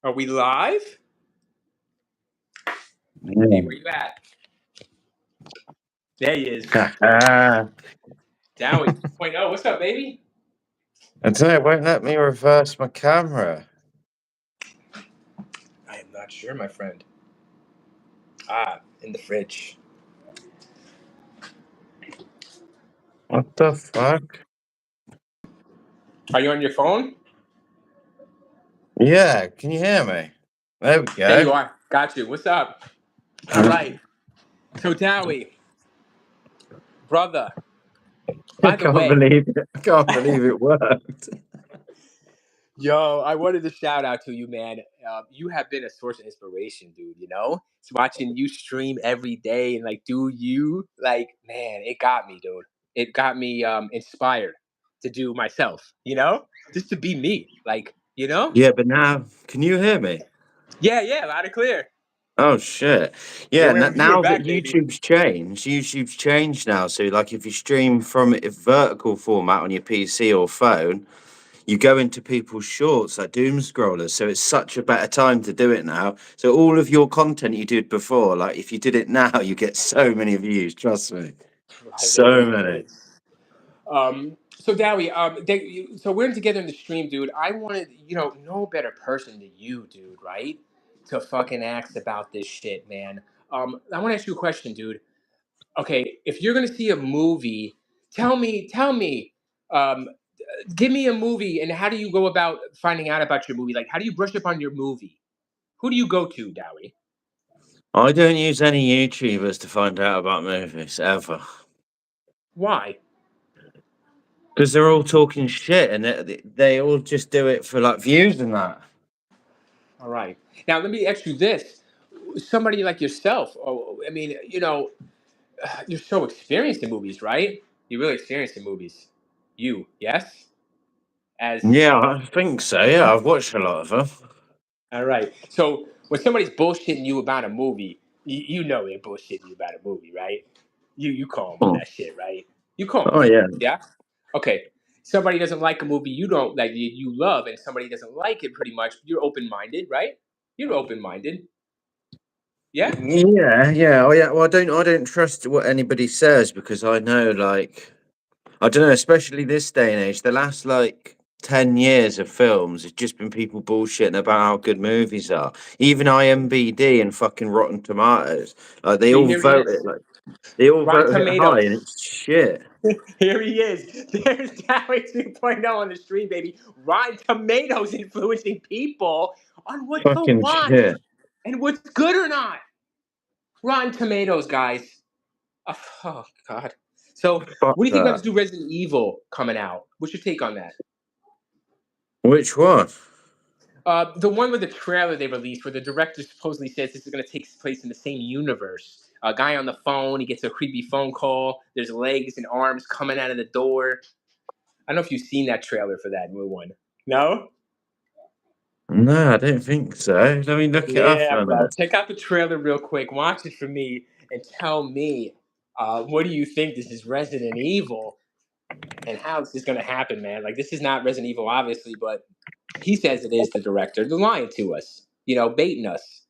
Are we live? Hey, where Yeah. you at? There he is. I Dowie 2.0. What's up, baby? don't know, it won't let me reverse my camera. I am not sure, my friend. In the fridge. What the fuck? Are you on your phone? Yeah, can you hear me? There we There you go. are. Got you. What's up? All right. So, Dowie, brother, I by the can't way, believe it. I can't believe it worked. yo, I wanted to shout out to you, man. You have been a source of inspiration, dude. It's watching you stream every day and like do you like, man, it got me, dude. It got me inspired to do myself. Just to be me, like, Yeah, but now, can you hear me? Yeah, loud and clear. Oh shit! Yeah, Yeah, we're now that back, baby. YouTube's changed now. So, like, if you stream from a vertical format on your PC or phone, you go into people's shorts like doom scrollers. So it's such a better time to do it now. So all of your content you did before, like if you did it now, you get so many views. Trust me, Right, there so you many. go. So Dowie, so we're together in the stream, dude. I wanted, no better person than you, dude, right? To fucking ask about this shit, man. I want to ask you a question, dude. Okay, if you're gonna see a movie, tell me, um, give me a movie, and how do you go about finding out about your movie? Like, how do you brush up on your movie? Who do you go to, Dowie? I don't use any YouTubers to find out about movies ever Why? because they're all talking shit and they all just do it for like views and that. All right. Now let me ask you this: somebody like yourself, I mean, you're so experienced in movies, right? You're really experienced in movies. Yes? As Yeah, I think so. Yeah, I've watched a lot of them. All right. So when somebody's bullshitting you about a movie, you know they're bullshitting you about a movie, right? You call them on Oh, that shit, right? You call them oh on yeah. it, yeah? Okay. Somebody doesn't like a movie you don't like, you love, and somebody doesn't like it pretty much. You're open minded, right? You're open minded. Yeah? Yeah, yeah. Oh, yeah. Well, I don't trust what anybody says because I know, like, I don't know. Especially this day and age, the last like 10 years of films, it's just been people bullshitting about how good movies are. Even IMBD and fucking Rotten Tomatoes, like they See, all here he vote it, is. like they all Rotten voted it high, and Tomatoes. it's shit. Here he is. There's Dowie 2.0 on the stream, baby. Rotten Tomatoes influencing people on what to Fucking watch shit. and what's good or not. Rotten Tomatoes, guys. Oh, God. So, Fuck what do you think about that. this new Resident Evil coming out? What's your take on that? Which one? The one with the trailer they released, where the director supposedly says this is going to take place in the same universe. A guy on the phone, he gets a creepy phone call. There's legs and arms coming out of the door. I don't know if you've seen that trailer for that new one. No? No, I don't think so. Let me look it up Yeah, a bro. minute. Check out the trailer real quick. Watch it for me and tell me what do you think this is Resident Evil and how this is going to happen, man. Like, this is not Resident Evil, obviously, but he says it is the director. They're lying to us, baiting us,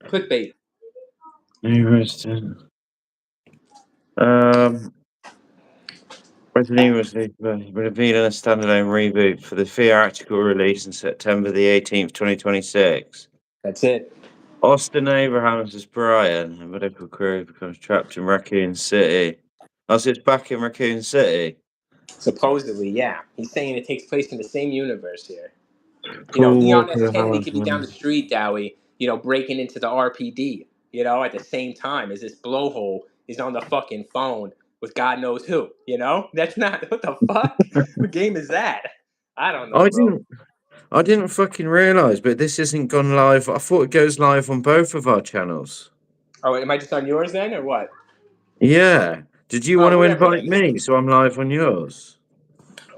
clickbait. Interesting. Um, Resident Evil was revealing a standalone reboot for the theatrical release on September the 18th, 2026. That's it. Austin Abrahams as Brian, a medical crew becomes trapped in Raccoon City. Oh, so it's back in Raccoon City. Supposedly, yeah. He's saying it takes place in the same universe here. Paul Leon S. Walker Kennedy could be down the Hamilton. street, Dowie, breaking into the RPD, at the same time as this blowhole is on the fucking phone with God knows who, That's not, what the fuck? What game is that? I don't know, I bro. didn't I didn't fucking realise, but this isn't gone live. I thought it goes live on both of our channels. Oh, am I just on yours then, or what? Yeah. Did you want to Whatever invite then. me so I'm live on yours?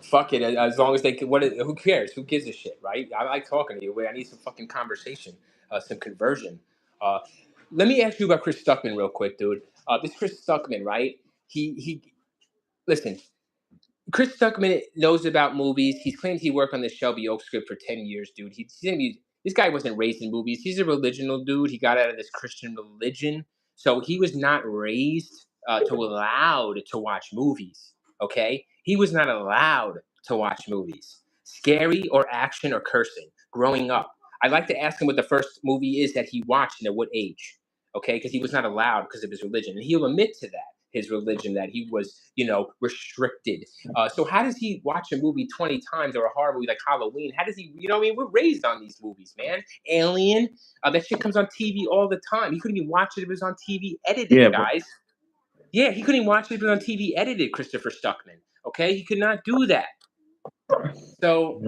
Fuck it. As long as they can, who cares? Who gives a shit, right? I like talking to you. I need some fucking conversation, some conversion. Uh, Let me ask you about Chris Stuckman real quick, dude. This Chris Stuckman, right? He listen. Chris Stuckman knows about movies. He's claimed he worked on the Shelby Oak script for 10 years, dude. He's gonna be This guy wasn't raised in movies. He's a religional dude. He got out of this Christian religion, so he was not raised to allowed to watch movies. Okay, he was not allowed to watch movies, scary or action or cursing. Growing up, I'd like to ask him what the first movie is that he watched and at what age. Okay, because he was not allowed because of his religion, and he'll admit to that his religion that he was, restricted. So how does he watch a movie 20 times or a horror movie like Halloween? How does he, what I mean? We're raised on these movies, man. Alien, that shit comes on TV all the time. He couldn't even watch it if it was on TV edited, Yeah, but guys. Yeah, he couldn't even watch it if it was on TV edited, Christopher Stuckman. Okay, he could not do that. So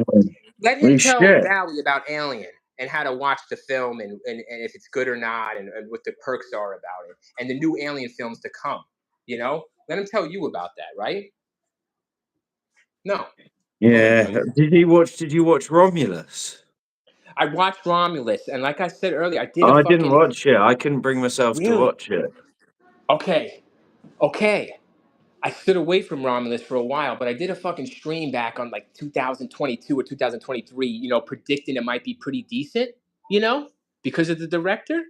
let him we tell shit. Dowie about Alien and how to watch the film and if it's good or not and what the perks are about it and the new Alien films to come. Let him tell you about that, right? No. Go ahead, Yeah. buddy. Did you watch Romulus? I watched Romulus, and like I said earlier, I did a I didn't fucking watch it. I couldn't bring myself to really. watch it. Okay, okay. I stood away from Romulus for a while, but I did a fucking stream back on like 2022 or 2023, predicting it might be pretty decent, you know, because of the director.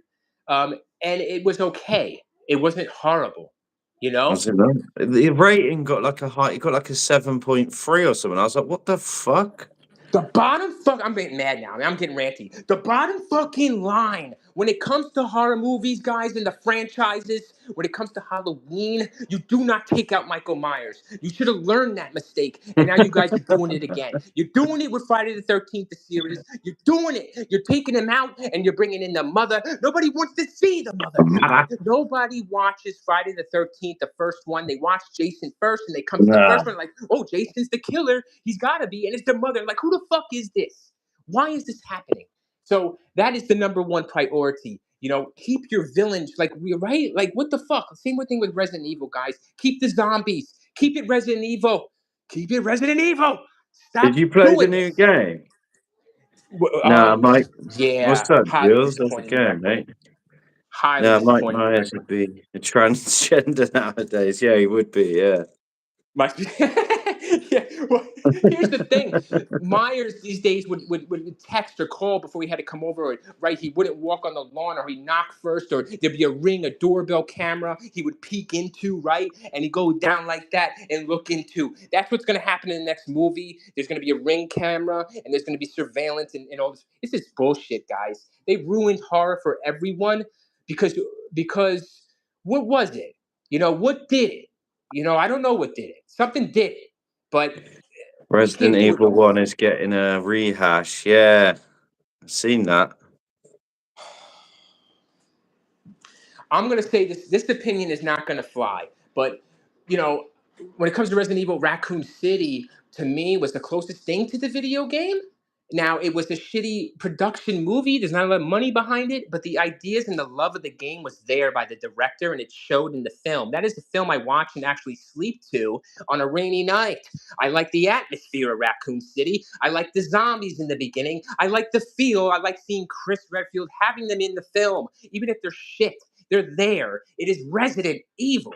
And it was okay. It wasn't horrible, you Was know? it not? The rating got like a high. It got like a 7.3 or something. I was like, what the fuck? The bottom I'm getting mad now. I'm getting ranty. The bottom fucking line when it comes to horror movies, guys, and the franchises, when it comes to Halloween, you do not take out Michael Myers. You should have learned that mistake, and now you guys are doing it again. You're doing it with Friday the 13th, the series. You're doing it. You're taking him out, and you're bringing in the mother. Nobody wants to see the mother, dude. Nobody watches Friday the 13th, the first one. They watch Jason first, and they come to the Nah. first one like, oh, Jason's the killer. He's got to be. And it's the mother. Like, who the fuck is this? Why is this happening? So that is the number one priority. Keep your villains like we right. Like what the fuck? Same thing with Resident Evil, guys. Keep the zombies. Keep it Resident Evil. Keep it Resident Evil. Did Stop you play the doing new this. game? Nah, Um, Mike. yeah, What's up, highly Jules? How's it disappointed going, record. mate? Highly No, Mike disappointed Myers record. would be a transgender nowadays. Yeah, he would be. Yeah. My, yeah. Well, here's the thing. Myers these days would text or call before he had to come over. Or, right, he wouldn't walk on the lawn, or he'd knock first, or there'd be a ring, a doorbell camera. He would peek into, right, and he'd go down like that and look into. That's what's going to happen in the next movie. There's going to be a ring camera, and there's going to be surveillance and all this. This is bullshit, guys. They ruined horror for everyone because what was it? What did it? I don't know what did it. Something did it, but we Resident can't do it. Evil 1 is getting a rehash. Yeah, I've seen that. I'm gonna say this opinion is not gonna fly, but you know, when it comes to Resident Evil, Raccoon City to me was the closest thing to the video game. Now it was a shitty production movie. There's not a lot of money behind it, but the ideas and the love of the game was there by the director, and it showed in the film. That is the film I watch and actually sleep to on a rainy night. I like the atmosphere of Raccoon City. I like the zombies in the beginning. I like the feel. I like seeing Chris Redfield having them in the film, even if they're shit. They're there. It is Resident Evil.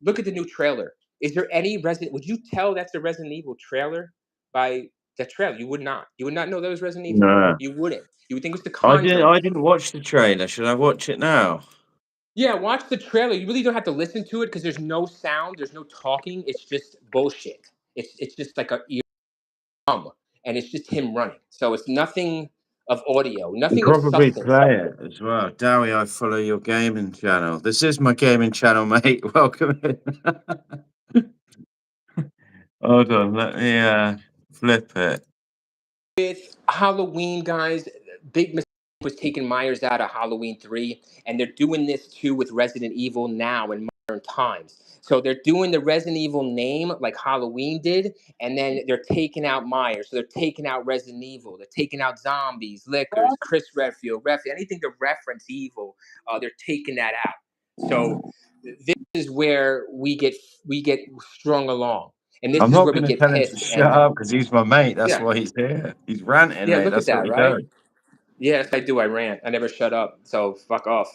Look at the new trailer. Is there any Resident? Would you tell that's a Resident Evil trailer by the trailer? You would not. You would not know that was Resident Evil. No, You wouldn't. You would think it was The I didn't. Conjuring. I didn't watch the trailer. Should I watch it now? Yeah, watch the trailer. You really don't have to listen to it because there's no sound, there's no talking. It's just bullshit. It's just like a ear and it's just him running. So it's nothing of audio, I'll nothing of probably substance. play it as well. Dowie, I follow your gaming channel. This is my gaming channel, mate. Welcome in. Hold on, let me flip it. With Halloween, guys, big mistake was taking Myers out of Halloween 3, and they're doing this too with Resident Evil now in modern times. So they're doing the Resident Evil name like Halloween did, and then they're taking out Myers. So they're taking out Resident Evil. They're taking out zombies, liquors, Chris Redfield, anything to reference evil. They're taking that out. So this is where we get strung along, and this I'm is not where we going to get tell him to pissed. shut And up because he's my mate. That's yeah, why he's here. He's ranting, yeah, mate. look at That's what that, he right? does. Yes, I do. I rant. I never shut up. So fuck off.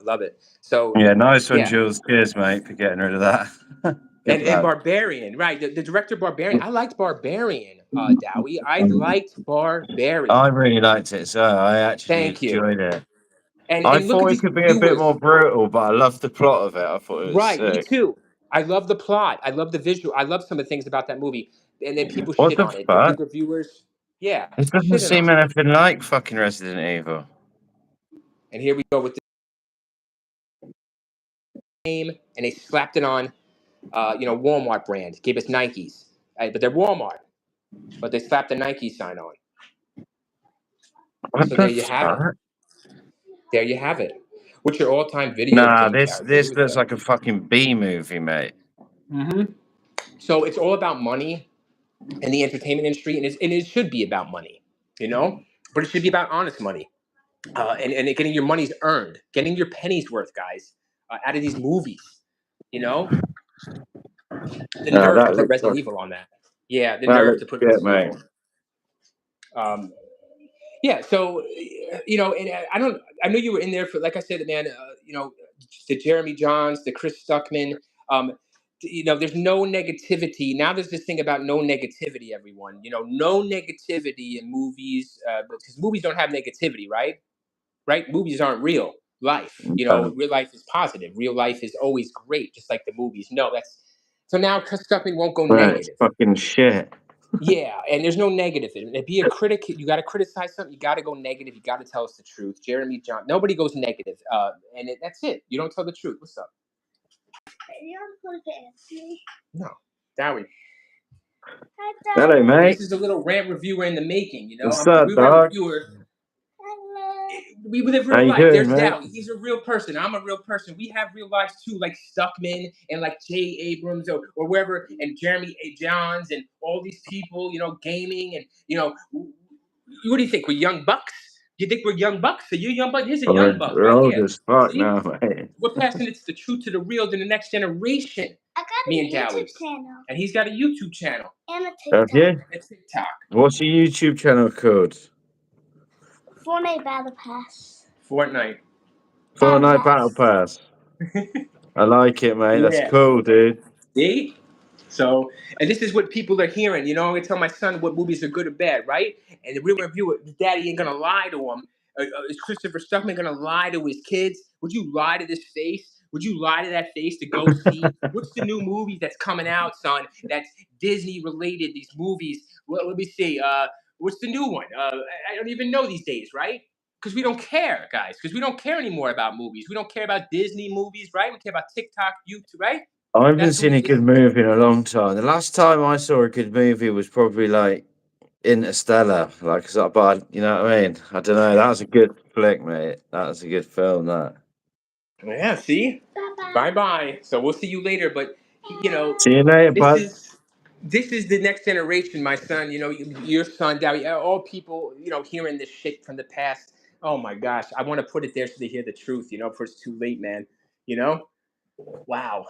Love it. So Yeah, nice one, yeah, Jules. Cheers, mate, for getting rid of that. And about. Barbarian, right? The director Barbarian. I liked Barbarian, Dowie. I liked I Barbarian. really liked it, so I actually Thank you. enjoyed it. I And look at thought it these could be a bit more viewers. brutal, but I loved the plot of it. I thought it was Right, me sick. too. I love the plot. I love the visual. I love some of the things about that movie. And then people What shit the on it. The fuck? big reviewers, yeah, It doesn't shitting seem on it. anything like fucking Resident Evil. And here we go with the name, and they slapped it on, Walmart brand. Gave us Nikes, but they're Walmart, but they slapped the Nike sign on. What So the there you have it. fuck? There you have it. What's your all-time video Nah, game this character? Who this is looks that? like a fucking B movie, mate. So it's all about money and the entertainment industry, and it should be about money, you know, but it should be about honest money, and getting your money's earned, getting your pennies worth, guys, out of these movies. You know, the Nah, nerve to that put looks Resident Evil on that. Yeah, the that nerve looks to put good, Resident mate. Evil. Um, yeah, so and I don't. I know you were in there for, like I said, man. The Jeremy Johns, the Chris Stuckman. Um, there's no negativity. Now there's this thing about no negativity. Everyone, no negativity in movies, because movies don't have negativity, right? Right? Movies aren't real life. Real life is positive. Real life is always great, just like the movies. No, that's so now Chris Stuckman won't go Right, it's negative. fucking shit. Yeah, and there's no negative in it. Be a critic. You got to criticize something. You got to go negative. You got to tell us the truth. Jeremy John. Nobody goes negative, that's it. You don't tell the truth. What's up? You don't supposed to answer me. No, Dowie. Hello, This mate. is a little rant reviewer in the making. What's I'm a up, real rant dog? reviewer. We live How real you life. doing, There's mate? Dowie. He's a real person. I'm a real person. We have real lives too, like Stuckman and like Jay Abrams or wherever, and Jeremy A. Johns and all these people, gaming and what do you think? We're young bucks? You think we're young bucks? Are you young buck? Here's a young buck We're right old here. as fuck See? now, mate. We're passing it to the truth to the real to the next generation. I got Me a and YouTube Dowie. channel And he's got a YouTube channel. and a Have TikTok. you? A TikTok. What's your YouTube channel called? Fortnite Battle Pass. Fortnite. Fortnite Battle Pass. I like it, mate. That's Yeah. cool, dude. See? So, and this is what people are hearing. I'm going to tell my son what movies are good or bad, right? And the real reviewer, daddy ain't going to lie to him. Is Christopher Stuckman going to lie to his kids? Would you lie to this face? Would you lie to that face to go see? What's the new movie that's coming out, son? That's Disney related, these movies. Well, let me see. What's the new one? I don't even know these days, right? Because we don't care, guys. Because we don't care anymore about movies. We don't care about Disney movies, right? We care about TikTok, YouTube, right? I haven't That's who seen we a care. good movie in a long time. The last time I saw a good movie was probably like Interstellar. Like, but you know what I mean? I don't know. That was a good flick, mate. That was a good film. That. Yeah, see? Bye bye. So we'll see you later. But See you later, this bud. is this is the next generation, my son. Your son, Dowie. All people, hearing this shit from the past. Oh my gosh, I want to put it there so they hear the truth. Before it's too late, man. You know? Wow,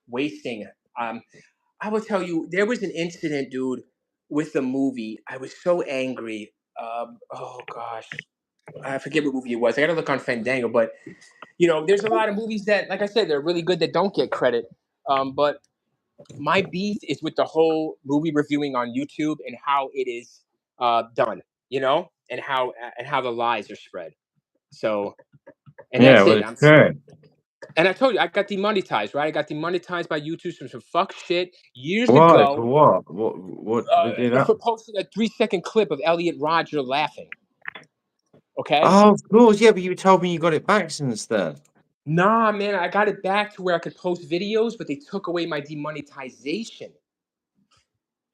wasting. Um, I will tell you, there was an incident, dude, with the movie. I was so angry. Oh gosh, I forget what movie it was. I got to look on Fandango, but there's a lot of movies that, like I said, they're really good that don't get credit. But my beef is with the whole movie reviewing on YouTube and how it is done, and how the lies are spread. So, and Yeah, that's well, it. it's good. And I told you, I got demonetized, right? I got demonetized by YouTube from some fuck shit years Why? For ago what? What did we do that? for posting a 3-second clip of Elliot Rodger laughing. Okay. Oh, of course. Yeah, but you told me you got it back since then. Nah, man, I got it back to where I could post videos, but they took away my demonetization.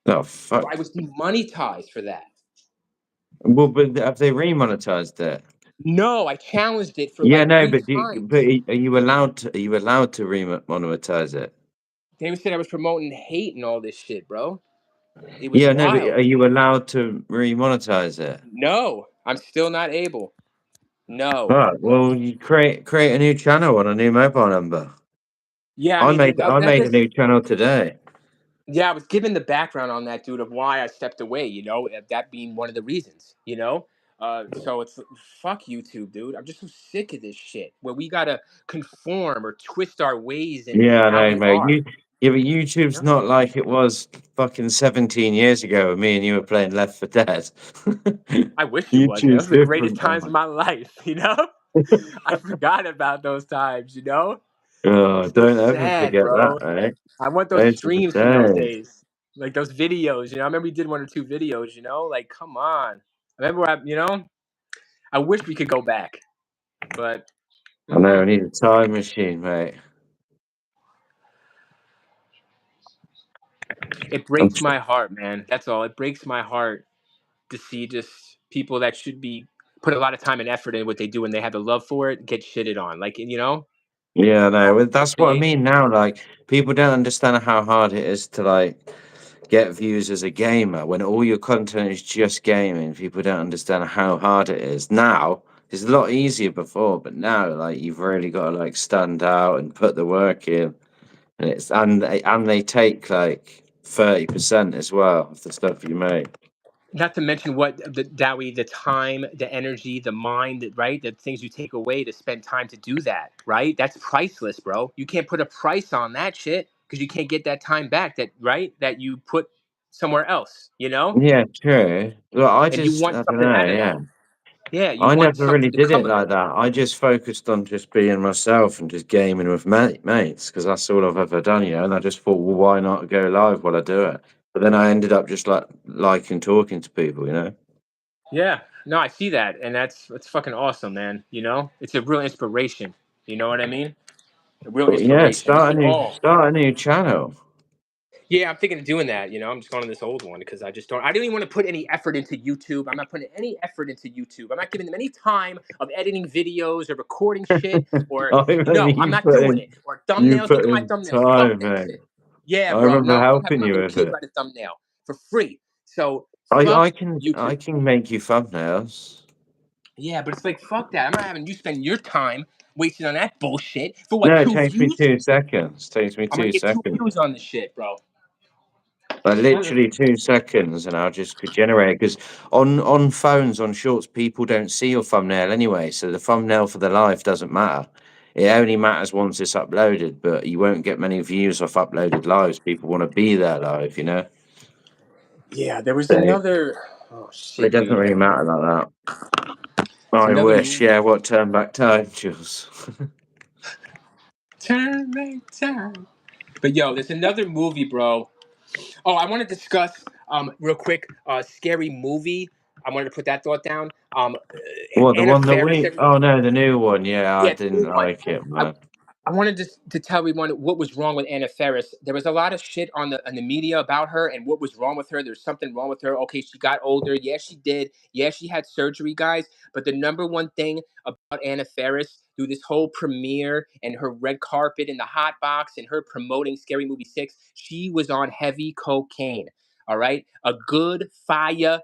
Oh, So fuck. I was demonetized for that. Well, but have they remonetized it? No, I challenged it for Yeah, like no, three but times. are you allowed to? Are you allowed to remonetize it? They said I was promoting hate and all this shit, bro. It was Yeah, no, but wild. are you allowed to remonetize it? No, I'm still not able. No. Right. Well, you create a new channel on a new mobile number. Yeah, I I mean made I that made a does. new channel today. Yeah, I was given the background on that, dude, of why I stepped away. That being one of the reasons. So it's fuck YouTube, dude. I'm just so sick of this shit where we gotta conform or twist our ways and Yeah, I how know, we mate. are. Yeah, but YouTube's not like it was fucking 17 years ago when me and you were playing Left 4 Dead. I wish it was, man. Those YouTube's were the greatest different times of now. my life, you know? I forgot about those times, you know? Oh, It's so don't ever sad, forget that, bro. right? I want those Those are the streams from those days. days. Like those videos, you know. I remember we did one or two videos, you know? Like, come on. I remember you know, I wish we could go back. But I know, I mm-mm. need a time machine, mate. It I'm breaks my heart, man. That's all. It breaks my heart to see just people that should be put a lot of time and effort in what they do and they have the love for it get shitted on. Like, you know? Yeah, no, well, that's what I Me. mean now. Like, people don't understand how hard it is to like get views as a gamer when all your content is just gaming. People don't understand how hard it is. Now, it's a lot easier before, but now, like, you've really got to like stand out and put the work in, and they take like 30% as well of the stuff you make. Not to mention what the Dowie, the time, the energy, the mind, right? The things you take away to spend time to do that, right? That's priceless, bro. You can't put a price on that shit because you can't get that time back that right that you put somewhere else, you know? Yeah, true. Well, And you I want don't something know. out of Yeah. that. Yeah, you I want never really something to did come it of like it. that. I just focused on just being myself and just gaming with mates because that's all I've ever done, you know. And I just thought, well, why not go live while I do it? But then I ended up just like liking talking to people, you know. Yeah. No, I see that. And that's fucking awesome, man. You know? It's a real inspiration. You know what I mean? A real But yeah, inspiration. We should all. start a new channel. Yeah, I'm thinking of doing that. You know, I'm just going to this old one because I just don't. I don't even want to put any effort into YouTube. I'm not putting any effort into YouTube. I'm not giving them any time of editing videos or recording shit. Or I remember no, I'm not doing it. Or you thumbnails. Look put at my in thumbnails. Fuck time, that mate. shit. Yeah, I bro. remember No, I'm having helping my you little with kid it. write a thumbnail for free. So I fuck can YouTube. make you thumbnails. Yeah, but it's like fuck that. I'm not having you spend your time wasting on that bullshit for what No, it 2 views. 2 seconds. Takes me I'm gonna two get 2 views seconds. on this shit, bro. Like Mm-mm. literally 2 seconds, and I'll just generate it. Because on phones, on shorts, people don't see your thumbnail anyway. So the thumbnail for the live doesn't matter. It only matters once it's uploaded, but you won't get many views off uploaded lives. People want to be there live, you know. Yeah, there was So another. Oh it shit, doesn't dude. really matter like that. It's I another wish, movie. yeah. What turn back time, Jules? Turn back time. But yo, there's another movie, bro. Oh, I want to discuss real quick. Scary movie. I wanted to put that thought down. What, the Anna one that Faris. we? Oh no, the new one. Yeah, I Yeah, the didn't new one. like it, I, man. I wanted to tell everyone what was wrong with Anna Faris. There was a lot of shit on the media about her and what was wrong with her. There's something wrong with her. Okay, she got older. Yeah, she did. Yeah, she had surgery, guys. But the number one thing about Anna Faris through this whole premiere and her red carpet in the hot box and her promoting Scary Movie 6, she was on heavy cocaine. All right, a good fire,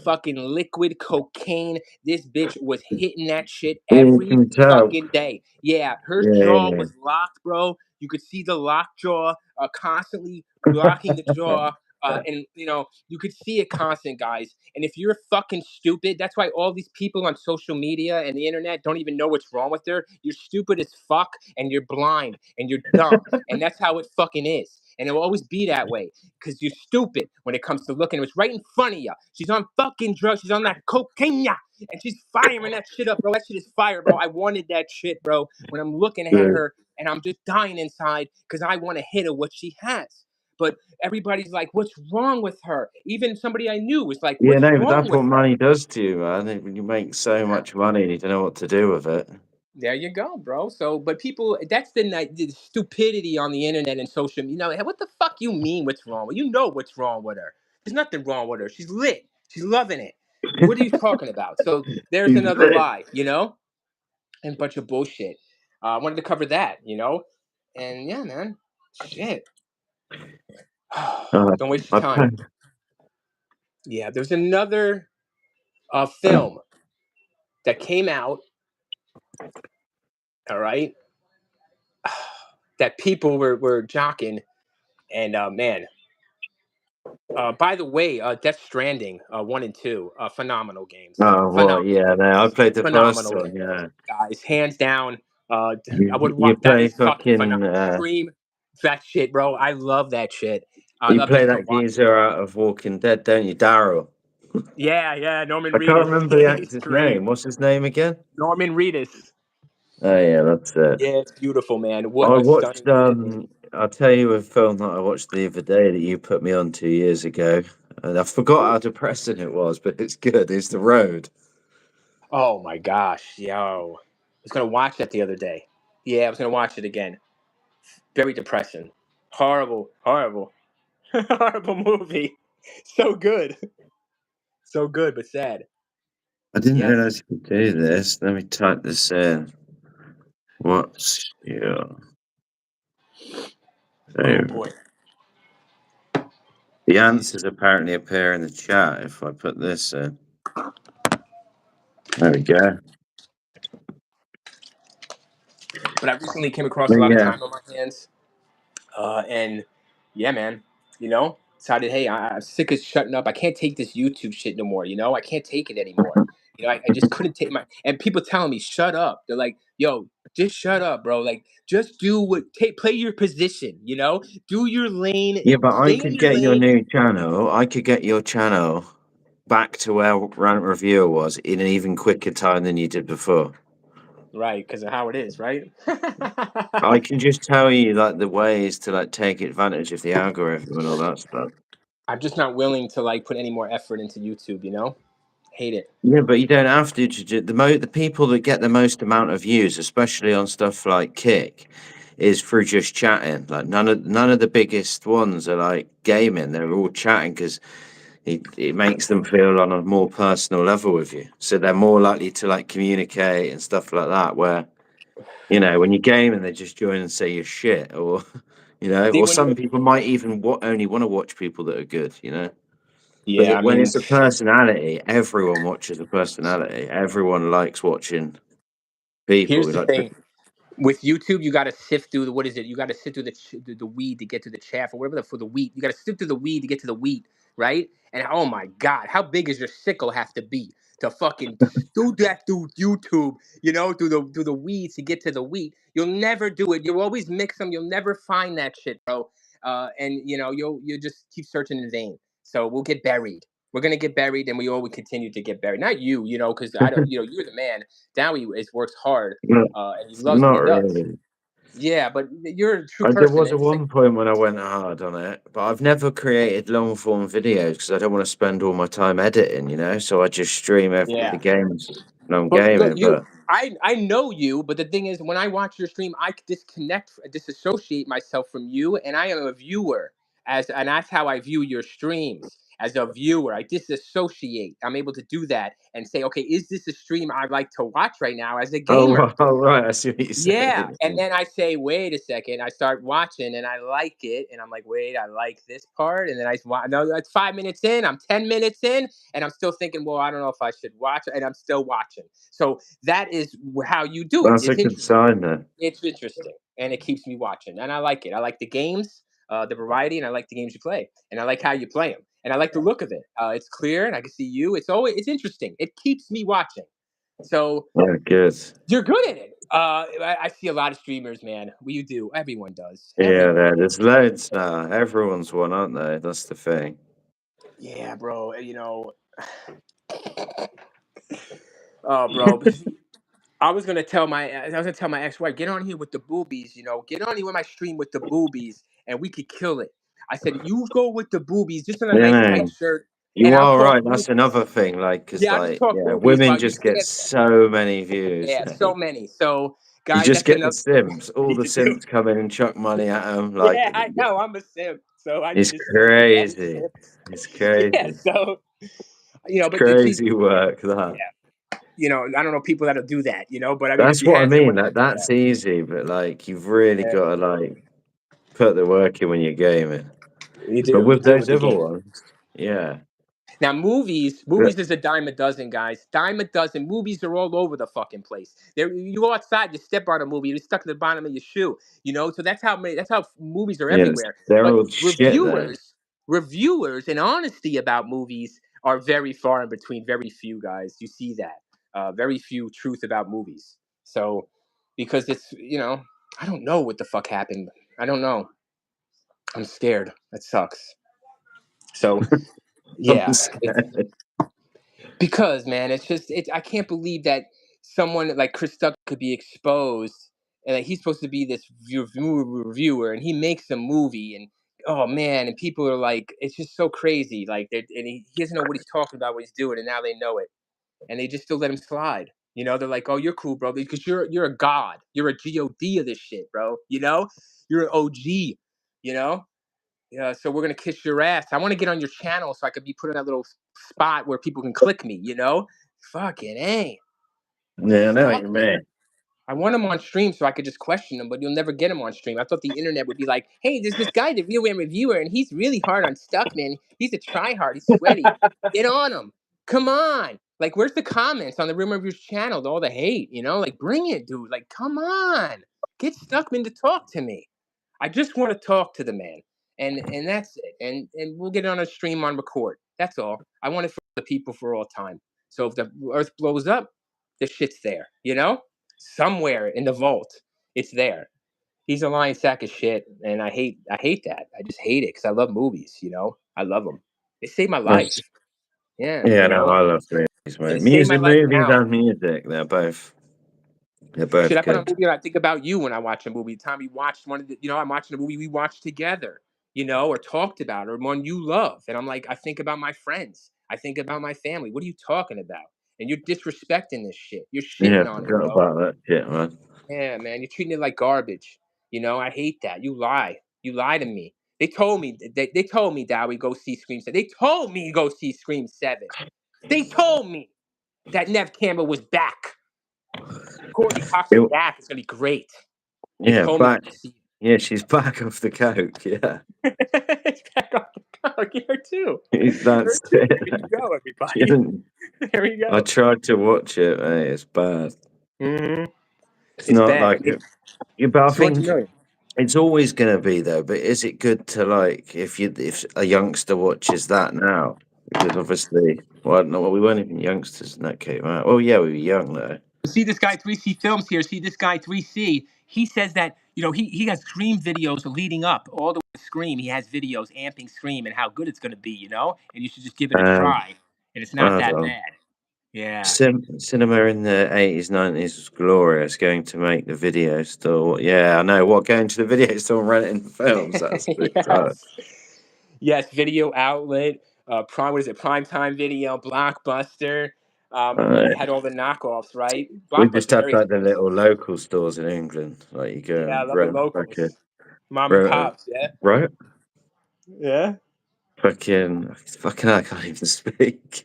fucking liquid cocaine. This bitch was hitting that shit You every can tell. fucking day. Yeah, her Yeah, jaw yeah, was locked, bro. You could see the locked jaw constantly blocking the jaw. And you know, you could see it constant, guys. And if you're fucking stupid, that's why all these people on social media and the internet don't even know what's wrong with her. You're stupid as fuck, and you're blind, and you're dumb, and that's how it fucking is. And it will always be that way because you're stupid when it comes to looking. It was right in front of you. She's on fucking drugs. She's on that cocaine, and she's firing that shit up, bro. That shit is fire, bro. I wanted that shit, bro. When I'm looking at yeah. her and I'm just dying inside because I want to hit her what she has. But everybody's like, "What's wrong with her?" Even somebody I knew was like, Yeah, "What's no, but wrong that's what with her?" money does to you, man. When you make so Yeah. much money and you don't know what to do with it. There you go, bro. So, but people, that's the stupidity on the internet and social media. You know, hey, what the fuck you mean? What's wrong? You know what's wrong with her. There's nothing wrong with her. She's lit. She's loving it. What are you talking about? So there's He's another lit. lie, you know, and a bunch of bullshit. I wanted to cover that, you know, and yeah, man, shit. Uh, Don't waste your I time. don't- Yeah, there's another film that came out. All right, that people were jocking, and man, by the way, Death Stranding 1 and 2, phenomenal games, oh, what? phenomenal Yeah, no, I games, played the first phenomenal one. games, Yeah, guys, hands down. I would you watch. That play is fucking fucking phenomenal. Scream. That shit, bro. I love that shit. I You love play just to that watch. geezer out of Walking Dead, don't you, Daryl? Yeah, Norman I can't Reedus. remember the He's actor's great. name. What's his name again? Norman Reedus. Oh yeah, that's it. Yeah, it's beautiful, man. What I a watched. stunning vision. I'll tell you a film that I watched the other day that you put me on 2 years ago, and I forgot how depressing it was, but it's good. It's The Road. Oh my gosh, yo. I was gonna watch that the other day. Yeah, I was gonna watch it again. Very depressing. Horrible, horrible, horrible movie. So good. So good, but sad. I didn't Yes. realize you could do this. Let me type this in. What's your Oh favorite? boy. The answers apparently appear in the chat if I put this in. There we go. But I recently came across But a lot of yeah, time on my hands. And yeah, man, decided, hey, I'm sick of shutting up. I can't take this YouTube shit no more. I can't take it anymore. I just couldn't take and people telling me, shut up. They're like, yo, just shut up, bro. Like, just play your position, do your lane, yeah, but I stay in could your get your lane. new channel. I could get your channel back to where Rant Reviewer was in an even quicker time than you did before. Right, because of how it is, right? I can just tell you like the ways to like take advantage of the algorithm and all that stuff. I'm just not willing to like put any more effort into YouTube, Hate it. Yeah, but you don't have to. The people that get the most amount of views, especially on stuff like Kick, is through just chatting. Like none of the biggest ones are like gaming. They're all chatting because it makes them feel on a more personal level with you. So they're more likely to like communicate and stuff like that. Where when you game and they just join and say you're shit, or See, or when some you people might even only want to watch people that are good. But Yeah, I when mean, it's a personality, everyone watches a personality. Everyone likes watching people. here's We the like to, thing. With YouTube, you got to sift through what is it? You got to sift through the weed to get to the chaff or whatever for the wheat. You got to sift through the weed to get to the wheat, right? And oh my God, how big is your sickle have to be to fucking do that through YouTube? Through the weeds to get to the wheat. You'll never do it. You'll always mix them. You'll never find that shit, bro. And you'll just keep searching in vain. So we'll get buried. We're gonna get buried, and we all will continue to get buried. Not you, because I don't. You're the man. Dowie works hard not, and he loves what not he does. really. Yeah, but you're a true There person, was and a it's like, one point when I went hard on it, but I've never created long form videos because I don't want to spend all my time editing. So I just stream the yeah. games when I'm But look, gaming. But I know you, but the thing is, when I watch your stream, I disassociate myself from you, and I am a viewer, and that's how I view your streams. As a viewer, I disassociate. I'm able to do that and say, okay, is this a stream I like to watch right now as a gamer? oh right, I see what you're Yeah, saying. and then I say, "Wait a second." I start watching, and I like it, and I'm like, "Wait, I like this part." And then no, that's 5 minutes in. I'm 10 minutes in, and I'm still thinking, "Well, I don't know if I should watch," and I'm still watching. So that is how you do it. That's a It's good interesting. sign then. It's interesting, and it keeps me watching, and I like it. I like the games, the variety, and I like the games you play, and I like how you play them, and I like the look of it. It's clear, and I can see you. It's interesting. It keeps me watching. So Yeah, good. you're good at it. I see a lot of streamers, man. Well, you do. Everyone does. Yeah, Everyone. there's loads now. Everyone's one, aren't they? That's the thing. Yeah, bro. Oh, bro. But I was gonna tell my ex-wife, get on here with the boobies. Get on here with my stream with the boobies, and we could kill it. I said, you go with the boobies, just in a You nice tight know, shirt, and you I'll are talk right. That's boobies. another thing. Like, because, Yeah, I'll just like, talk yeah, boobies women while you just get stand. so many views. Yeah, so many. So, You guys, just that's get the another. simps. All the You do. simps come in and chuck money at them. Like, Yeah, I know. I'm a simp, so I need it's to start with other crazy. simps. It's Yeah, crazy. so It's but the people, crazy work, that. yeah, I don't know people that'll do that, but I mean, if That's you what I had mean. someone that'll do That's that, easy, but, like, you've really yeah, got to, like, put the work in when you're gaming. But you with do those with the other game. ones, yeah. Now, movies, But, movies is a dime a dozen, guys. Dime a dozen. Movies are all over the fucking place. You go outside, you step on a movie, you're stuck to the bottom of your shoe. So that's how many. That's how movies are yeah, everywhere. they're But all shit, though. reviewers, and honesty about movies are very far in between. Very few, guys. You see that. Very few truth about movies. So, because I don't know what the fuck happened. I don't know. I'm scared. That sucks. So I'm yeah, scared. because man, it's I can't believe that someone like Chris Duck could be exposed, and like he's supposed to be this reviewer, and he makes a movie, and oh man, and people are like, it's just so crazy, like, and he doesn't know what he's talking about, what he's doing, and now they know it, and they just still let him slide. You know, they're like, oh, you're cool, bro, because you're a god, you're a god of this shit, bro. You know, you're an OG. You know, yeah, so we're gonna kiss your ass. I want to get on your channel so I could be put in that little spot where people can click me. You know, fucking a Yeah, I know what fuck you it. mean. I want him on stream so I could just question him, but you'll never get him on stream. I thought the internet would be like, hey, there's this guy, the Real Man Reviewer, and he's really hard on stuff, man. He's a tryhard. He's sweaty. Get on him. Come on. Like, where's the comments on the Real Man Review's channel? All the hate, you know? Like, bring it, dude. Like, come on. Get Stuckman to talk to me. I just want to talk to the man, and that's it. And we'll get it on a stream on record. That's all. I want it for the people for all time. So if the Earth blows up, the shit's there. You know, somewhere in the vault, it's there. He's a lying sack of shit, and I hate that. I just hate it because I love movies. You know, I love them. They saved my That's, life. Yeah, yeah, you no, know, I love movies, they mate. saved my Music, life movies, now. and music. They're Shit, both I put on a good. movie and I think about you when I watch a movie. The time we watched one of the, I'm watching a movie we watched together, you know, or talked about, or one you love. And I'm like, I think about my friends. I think about my family. What are you talking about? And you're disrespecting this shit. You're Yeah, shitting on it, forgot bro. about that shit, man. Yeah, man. You're treating it like garbage. You know, I hate that. You lie. You lie to me. They told me, they told me, Dowie, go see Scream 7. They told me to go see Scream 7. They told me that Nev Campbell was back. Courtney Cox is It- back. It's going to be great. They yeah, told me to back. go see Yeah, she's back off the coke. Yeah, it. Back on the car. Her too. Her that's too. it. There you go, She everybody. didn't- There you I go. tried to watch it, mate. It's bad. hmm It's It's not bad. like it. Yeah, but I 200 think million. it's always going to be though. But is it good to like if a youngster watches that now? Because obviously, well, I don't know. Well, we weren't even youngsters when that came out. Oh yeah, we were young though. See this guy 3C Films here. See this guy 3C. He says that, he has Scream videos leading up all the way to Scream. He has videos amping Scream and how good it's going to be, and you should just give it a Um, try. And it's not I that don't know. bad. Yeah. Cinema in the 80s, 90s was glorious. Going to make the video store. Yeah, I know. What, going to the video store and renting films? That's big time. Yes. Yes, video outlet, what is it, Primetime Video, Blockbuster. Uh, It had all the knockoffs, right? we just Blockbuster, had very like the expensive. little local stores in England. Like you go Yeah, I and love the rent fucking, locals. Mom and rent pops, yeah. right? Yeah. Fucking, I can't even speak.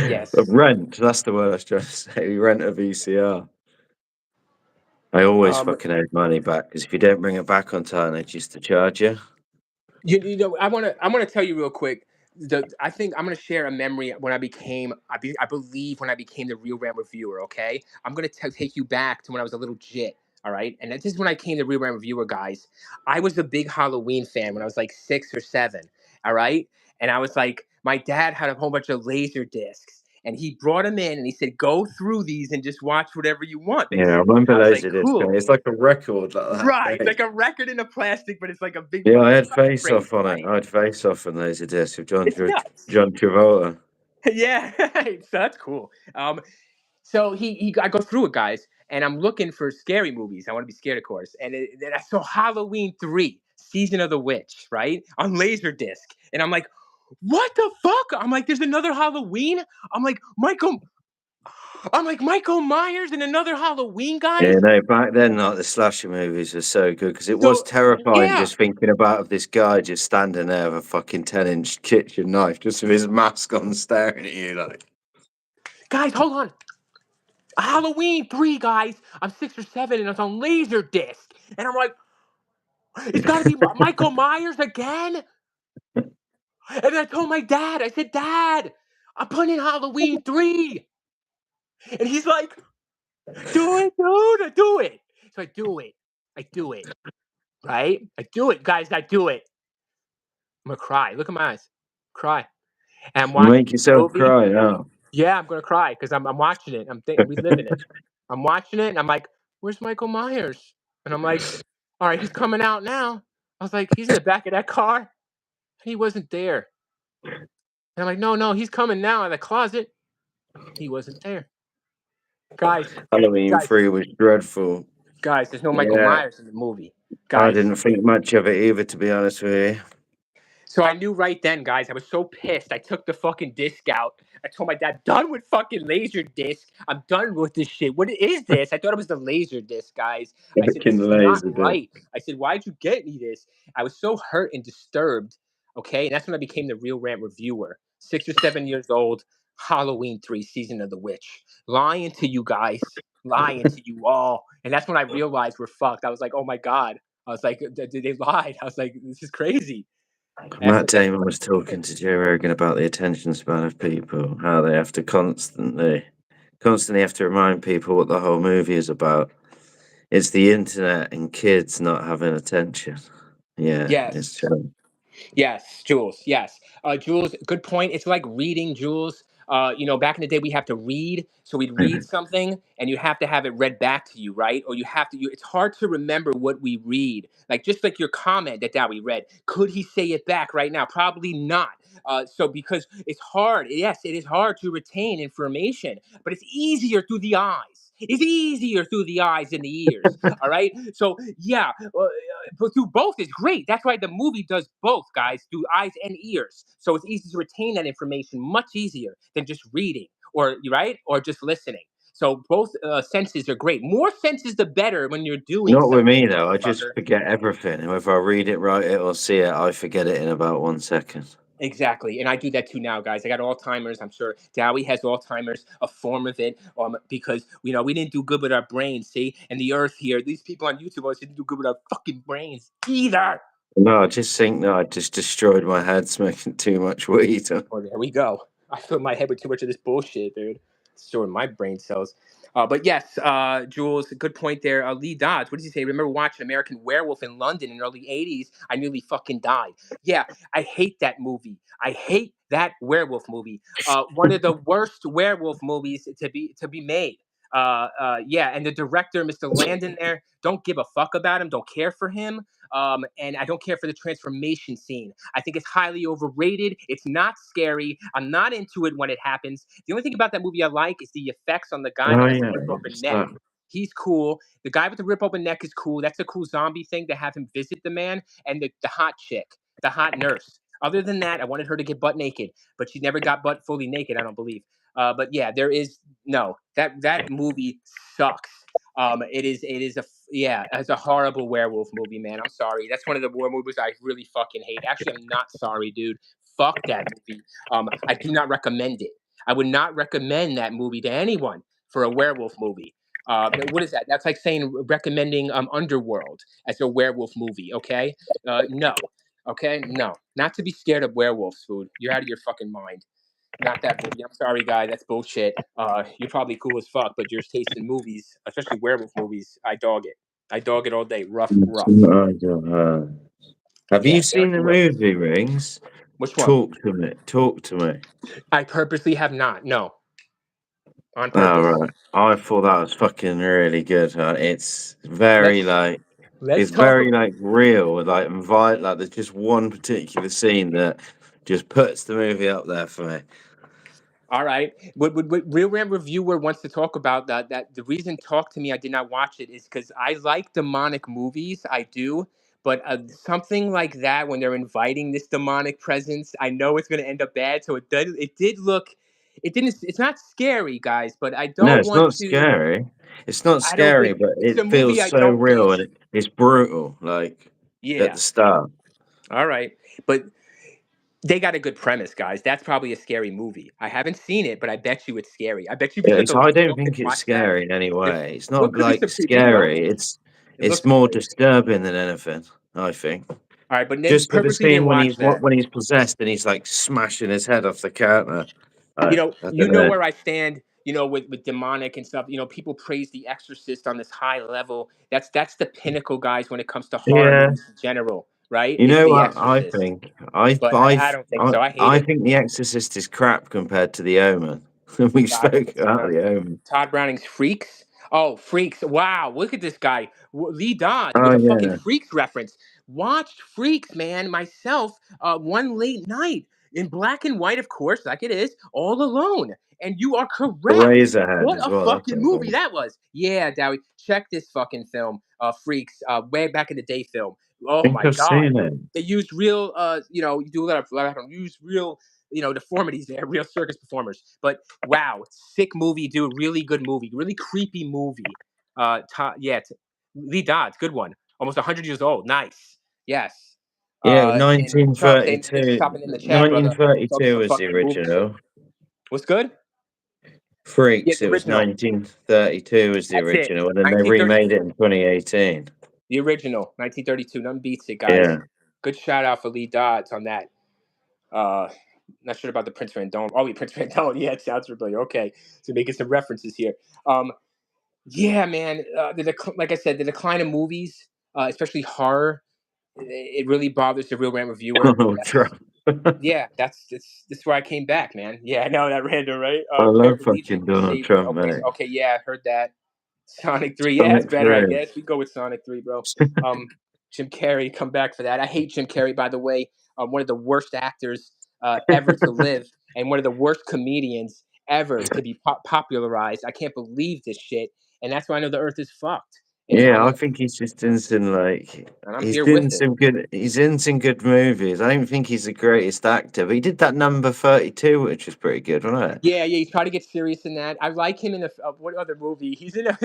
Yes. Rent, that's the word I was trying to say. We rent a VCR. I always Um, fucking owed money back because if you don't bring it back on time, they used to charge you. I wanna tell you real quick. I think I'm gonna share a memory when I believe when I became the Real Ram Reviewer. Okay, I'm gonna take you back to when I was a little jit. All right, and this is when I came to Real Ram Reviewer, guys. I was a big Halloween fan when I was like 6 or 7. All right, and I was like, my dad had a whole bunch of laser discs, and he brought them in, and he said, go through these and just watch whatever you want, Yeah, I basically. And remember I was loads like, of this. cool. It's like a record like Right, that it's big. like a record in a plastic, but it's like a big Yeah, I fucking. had It's fucking Face Off crazy, on it. right? I had Face Off on loads of discs with It's nuts. John Travolta. Yeah, so that's cool. So I go through it, guys, and I'm looking for scary movies. I want to be scared, of course. And then I saw Halloween 3, Season of the Witch, right, on Laserdisc, and I'm like, what the fuck? I'm like, there's another Halloween. I'm like Michael. I'm like Michael Myers and another Halloween, Yeah, guys. no, back then, like the slasher movies were so good because it was So terrifying yeah, just thinking about this guy just standing there with a fucking 10-inch kitchen knife, just with his mask on, staring at you like. guys, hold on. Halloween 3, guys. I'm 6 or 7, and it's on Laserdisc, and I'm like, it's got to be Michael Myers again. And I told my dad, I said, Dad, I'm putting in Halloween 3. And he's like, do it, dude, I do it. So I do it. I do it. Right? I do it, guys, I do it. I'm gonna cry. Look at my eyes. Cry. And I'm You watching make this yourself movie. cry, oh. Yeah, I'm gonna cry because I'm watching it. Reliving it. I'm watching it and I'm like, where's Michael Myers? And I'm like, all right, he's coming out now. I was like, he's in the back of that car. He wasn't there. And I'm like, no, no, he's coming now in the closet. He wasn't there. Guys, Halloween guys, 3 was dreadful. guys, there's no Michael Yeah, Myers in the movie. I Guys, didn't think much of it either, to be honest with you. so I knew right then, guys. I was so pissed. I took the fucking disc out. I told my dad, "Done with fucking laser disc. I'm done with this shit. What is this?" I thought it was the laser disc, guys. I said, "This Fucking is not laser bit. right." I said, "Why'd you get me this?" I was so hurt and disturbed. Okay, and that's when I became the Real Rant reviewer. 6 or 7 years old. Halloween 3, Season of the Witch. Lying to you guys, lying to you all, and that's when I realized we're fucked. I was like, "Oh my god." I was like, they lied. I was like, "This is crazy." Matt That's Damon was talking to Joe Rogan about the attention span of people, how they have to constantly have to remind people what the whole movie is about. It's the internet and kids not having attention. Yeah, it's yes. true. Yes, Jules. Yes, Jules. Good point. It's like reading, Jules. Back in the day, we have to read, so we'd read something, and you have to have it read back to you, right? Or you have to. It's hard to remember what we read. Like just like your comment that Dowie read. Could he say it back right now? Probably not. So because it's hard. Yes, it is hard to retain information, but it's easier through the eyes. It's easier through the eyes and the ears. All right. So yeah, but through both is great. That's why the movie does both, guys, through eyes and ears. So it's easy to retain that information much easier than just reading or right or just listening. So both senses are great. More senses, the better when you're doing Not with something, me though. I just motherfucker. forget everything. And whether I read it, write it, or see it, I forget it in about 1 second. Exactly, and I do that too now, guys. I got Alzheimer's. I'm sure Dowie has Alzheimer's, a form of it, because we didn't do good with our brains. See, and the Earth here, these people on YouTube always didn't do good with our fucking brains either. No, I just think that I just destroyed my head smoking too much weed. Oh, there we go. I filled my head with too much of this bullshit, dude. Storing my brain cells. But yes, Jules, good point there. Lee Dodds, what did he say? Remember watching American Werewolf in London in the early 80s? I nearly fucking died. Yeah, I hate that movie. I hate that werewolf movie. One of the worst werewolf movies to be made. Yeah, and the director, Mr. Landon, there, don't give a fuck about him, don't care for him. And I don't care for the transformation scene. I think it's highly overrated. It's not scary. I'm not into it when it happens. The only thing about that movie I like is the effects on the guy Oh that has the yeah, rip open it's neck. that. He's cool. The guy with the rip open neck is cool. That's a cool zombie thing to have him visit the man and the hot chick, the hot nurse. Other than that, I wanted her to get butt naked, but she never got butt fully naked, I don't believe. But yeah, there is no that movie sucks. It is yeah, it's a horrible werewolf movie, man. I'm sorry. That's one of the war movies I really fucking hate. Actually, I'm not sorry, dude. Fuck that movie. I do not recommend it. I would not recommend that movie to anyone for a werewolf movie. What is that? That's like saying recommending Underworld as a werewolf movie. Okay, no. Okay, no. Not to be scared of werewolves, food. You're out of your fucking mind. Not that movie. I'm sorry, guy. That's bullshit. You're probably cool as fuck, but your taste in movies, especially werewolf movies, I dog it. I dog it all day. Rough, It's rough. not ideal. Have you Yeah, seen the very rough. movie Rings? Which one? Talk to me. Talk to me. I purposely have not. No, on Oh purpose. right. I thought that was fucking really good. It's Let's very like let's it's talk. very like real, like invite like there's just one particular scene that just puts the movie up there for me. All right. What Real Rant Reviewer wants to talk about that the reason Talk to Me I did not watch it is because I like demonic movies. I do. But something like that, when they're inviting this demonic presence, I know it's going to end up bad. So it did. It did look. It didn't. It's not scary, guys. But I No, don't it's want not to. scary. It's not I don't. scary, but It's a it movie feels I so don't real want. and it's brutal, like at Yeah. the start. All right. But they got a good premise, guys. That's probably a scary movie. I haven't seen it, but I bet you it's scary. I bet you if you take It's a I long don't look and think it's watch that, scary in any way. It's what not could be like some creepy drugs. scary. It looks It's more creepy. disturbing than anything, I think. All right, but then Just for the purposely scene didn't watch that. when he's possessed and he's like smashing his head off the counter. I You don't know know. where I stand. With demonic and stuff. People praise The Exorcist on this high level. That's the pinnacle, guys, when it comes to horror Yeah, movies in general. Right? you Is know The what I Exorcist. think? I But I I don't think so. I hate I it. think The Exorcist is crap compared to The Omen. We I think spoke it's about The Omen. Todd Browning's Freaks. Oh, Freaks! Wow, look at this guy, Lee Dodds, Oh with a fucking yeah. Freaks reference. watched Freaks, man, myself, one late night in black and white, of course, like it is, all alone. And you are correct. Razorhead What as a well. That's fucking what it movie was. that was. Yeah, Dowie, check this fucking film, Freaks, way back in the day film. Oh I think my I've God. seen it. They used real, you do a lot of use real, deformities there, real circus performers. But wow, sick movie, dude. Really good movie. Really creepy movie. Yeah, Lee Dodds, good one. Almost 100 years old. Nice. Yes. Yeah, And Charles, thanks for 1932. stopping in the chat, brother. Talking 1932 some was the fucking movie shit. original. What's good? Yeah, Freaks, the it was original. 1932 was the That's it. original, and then they remade it 1932. in 2018. The original. 1932. Nothing beats it, guys. Yeah. Good shout out for Lee Dodds on that. Not sure about the Prince Randone. Oh, Prince Randone. Yeah, it sounds familiar. Okay, so making some references here. Yeah, man. Like I said, the decline of movies, especially horror, it really bothers the real rant reviewer. Donald That's Trump. yeah. That's where I came back, man. Yeah, I know that random, right? I love Careful, DJ, fucking you're Donald saved. Trump, Okay, mate. okay, yeah, I heard that. Sonic 3, yeah, it's Sonic better, I 3. guess. We go with Sonic 3, bro. Um, Jim Carrey, come back for that. I hate Jim Carrey, by the way. One of the worst actors ever to live, and one of the worst comedians ever to be popularized. I can't believe this shit, and that's why I know the Earth is fucked. And Yeah, I think he's just in some I'm he's here in with it. some good movies. I don't think he's the greatest actor, but he did that number 32, which was pretty good, wasn't it? Yeah, he tried to get serious in that. I like him in what other movie? He's in a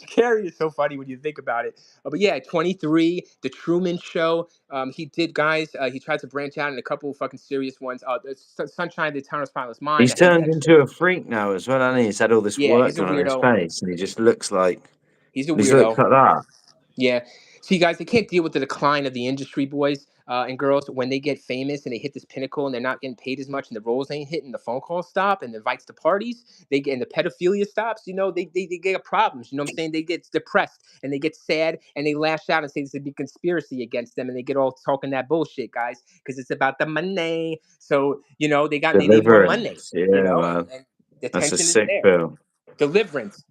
Carrie is so funny when you think about it. But yeah, 23, The Truman Show. He did, guys. He tried to branch out in a couple of fucking serious ones. Sunshine, the Town of Spotless Mind. He's I hate turned that into shit. a freak now as well, hasn't he? He's had all this Yeah, work he's a done on his weirdo. face, and he just looks like He's a he just looks weirdo. like that. Yeah. See, guys, they can't deal with the decline of the industry, boys and girls. When they get famous and they hit this pinnacle and they're not getting paid as much and the roles ain't hitting, the phone calls stop and the invites to parties, and the pedophilia stops, they get problems. You know what I'm saying? They get depressed and they get sad and they lash out and say there's a big conspiracy against them and they get all talking that bullshit, guys, because it's about the money. So, they need more money, Deliverance, yeah, man. and the That's a tension is sick there. film. Deliverance.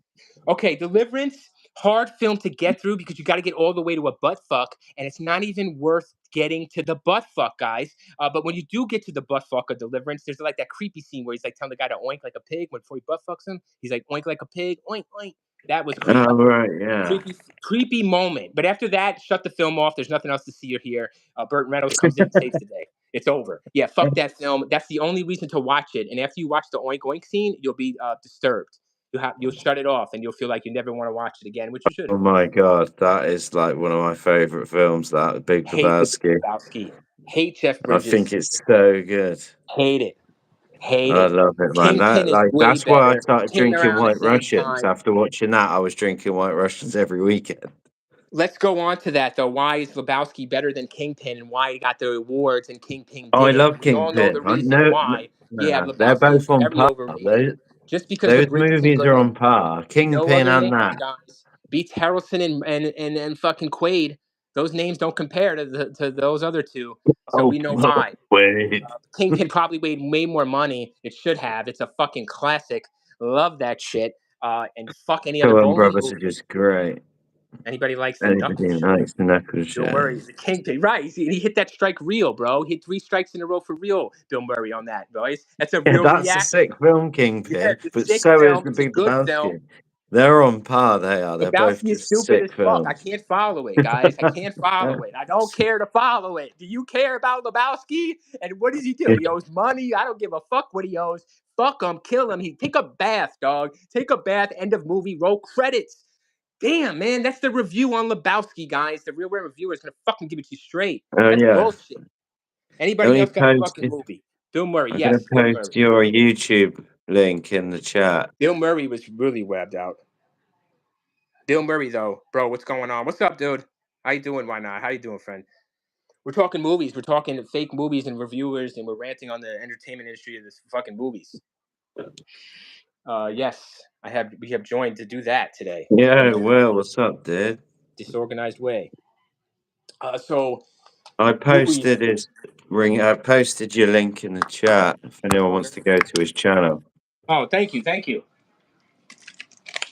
Okay, Deliverance, hard film to get through because you got to get all the way to a butt fuck, and it's not even worth getting to the butt fuck, guys. But when you do get to the butt fuck of Deliverance, there's like that creepy scene where he's like telling the guy to oink like a pig before he butt fucks him. He's like oink like a pig, oink oink. That was creepy. Oh, right, yeah. Creepy moment. But after that, shut the film off. There's nothing else to see or hear. Burt Reynolds comes in and saves the day. It's over. Yeah, fuck that film. That's the only reason to watch it. And after you watch the oink oink scene, you'll be disturbed. You'll shut it off and you'll feel like you never want to watch it again, which you Oh shouldn't. my god, that is like one of my favorite films. That Big Hate the Big Lebowski. Lebowski. Hate Jeff I think Bridges. it's so good. Hate it. Hate I it. love it, man. Kingpin That is way that's why I better. started Came drinking around the White same Russians. time. After watching that, I was drinking White Russians every weekend. Let's go on to that though. Why is Lebowski better than Kingpin and why he got the awards and Kingpin Oh, I didn't? love And we all know Kingpin. the reason why. Yeah, They're Lebowski is both on very par. overrated. Just because Those of Bridges and movies are Goodman. on par. No Kingpin other and names, that. guys. Beats Harrelson and fucking Quaid. Those names don't compare to those other two. So Oh, we know why. wait. Kingpin probably made way more money. It should have. It's a fucking classic. Love that shit. And fuck any other Coen bowling Brothers are movie. just great. Anybody likes the Anybody knuckle who shit? likes the knuckle Bill Murray, shows. the Kingpin. Right. He hit that strike real, bro. He hit 3 strikes in a row for real, Bill Murray on that, boys. That's a Yeah, real that's a reaction. sick film, Yeah, Kingpin. it's a But sick so is film. the It's a Big good film. Lebowski. They're on par. They are. They're both Lebowski is just stupid as sick fuck. I films. can't follow it, guys. I can't follow it. I don't care to follow it. Do you care about Lebowski? And what does he do? He owes money. I don't give a fuck what he owes. Fuck him. Kill him. He take a bath, dog. Take a bath. End of movie. Roll credits. Damn, man. That's the review on Lebowski, guys. The real reviewer is gonna fucking give it to you straight. Oh That's yeah. bullshit. Anybody Only else got a fucking posted. movie? Bill Murray. I'm gonna Yes, Bill post Murray. your YouTube link in the chat. Bill Murray was really webbed out. Bill Murray, though, bro, what's going on? What's up, dude? How you doing? Why not? How you doing, friend? We're talking movies. We're talking fake movies and reviewers, and we're ranting on the entertainment industry of this fucking movies. Yes, we have joined to do that today. In Yeah, no Will, what's up, dude? disorganized way. So I movies. posted his ring. I posted your link in the chat if anyone wants to go to his channel. Oh, thank you.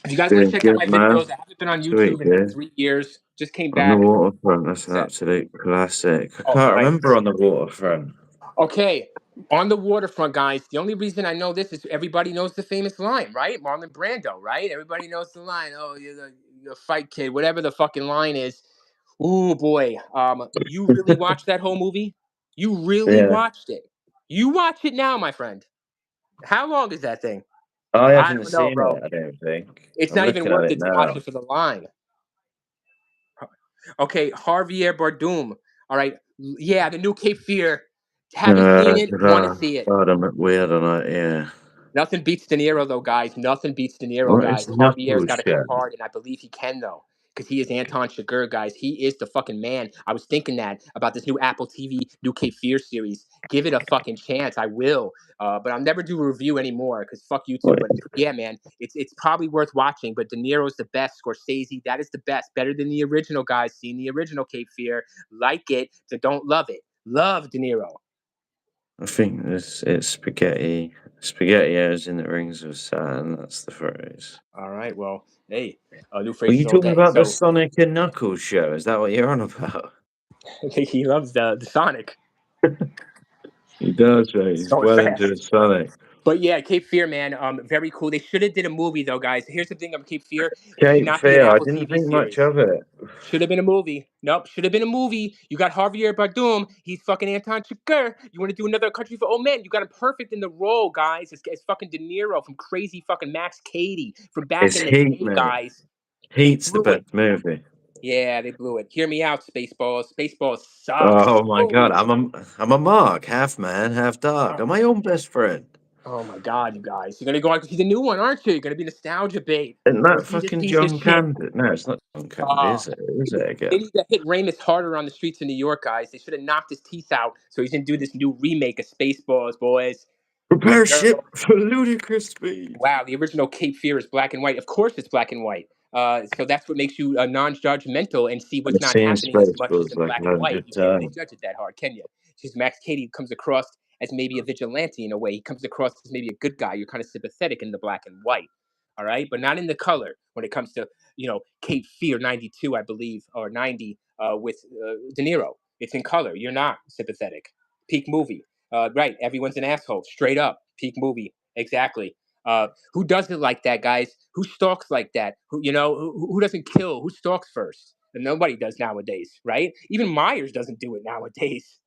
If you guys want to Doing check out good, my man. videos, I haven't been on Sweet, YouTube in like dude. 3 years. Just came On the back. waterfront, that's an Set. absolute classic. I Oh, can't right. remember on the waterfront. Okay, on the waterfront, guys. The only reason I know this is everybody knows the famous line, right? Marlon Brando, right? Everybody knows the line. Oh, you're a fight kid, whatever the fucking line is. Ooh, boy. You really watched that whole movie? You really Yeah, watched it? You watch it now, my friend. How long is that thing? I I haven't don't know, seen bro. it. I don't think. It's I'm not even looking at worth it it to watch now. it for the line. Okay, Javier Bardem. All right, yeah, the new Cape Fear. Haven't seen it. Want to see it. God, I'm weird on it. Yeah. Nothing beats De Niro, though, guys. Nothing beats De Niro, What is guys. Javier's knuckle got to go shit? hard, and I believe he can, though, because he is Anton Chigurh, guys. He is the fucking man. I was thinking that about this new Apple TV, new Cape Fear series. Give it a fucking chance. I will, but I'll never do a review anymore because fuck YouTube. What? But yeah, man, it's probably worth watching. But De Niro's the best. Scorsese, that is the best. Better than the original, guys. Seen the original Cape Fear, like it, so don't love it. Love De Niro. I think it's spaghetti. Spaghettios in the rings of Saturn. That's the phrase. All right, well, hey, new Are you phrases all talking day. about the So. Sonic and Knuckles show? Is that what you're on about? He loves the Sonic. He does, mate. It's He's going well into the fast. Sonic. But yeah, Cape Fear, man, very cool. They should have did a movie though, guys. Here's the thing of Cape Fear: it should Cape not be an Fear. I Apple didn't TV think much series. of it. Should have been a movie. Nope, should have been a movie. You got Javier Bardem. He's fucking Anton Chigurh. You want to do another Country for Old Men? You got him perfect in the role, guys. It's fucking De Niro from Crazy fucking Max Cady from back It's in the Heat, day, mate. guys. They Heat's the blew it. best movie. Yeah, they blew it. Hear me out, Spaceballs. Spaceballs sucks. Oh my god, Holy. I'm a Mark, half man, half dog. I'm my own best friend. Oh my god, you guys. You're gonna go out to see the new one, aren't you? You're gonna be nostalgia bait. Isn't Go that see this fucking piece of John shit. Candy? No, it's not John Candy, Oh. is it? Is it They again? need to hit Ramus harder on the streets of New York, guys. They should have knocked his teeth out so he's gonna do this new remake of Spaceballs, boys. Prepare Girl. ship for ludicrous speed. Wow, the original Cape Fear is black and white. Of course it's black and white. So that's what makes you non-judgmental and see what's I've not seen happening as much as Spaceballs in like black and white. 100 You can't really times. judge it that hard, can you? Because Max Cady comes across as maybe a vigilante in a way. He comes across as maybe a good guy. You're kind of sympathetic in the black and white, all right, but not in the color. When it comes to Cape Fear '92, I believe, or '90 with De Niro, it's in color. You're not sympathetic. Peak movie, right? Everyone's an asshole, straight up. Peak movie, exactly. Who does it like that, guys? Who stalks like that? Who doesn't kill? Who stalks first? And nobody does nowadays, right? Even Myers doesn't do it nowadays.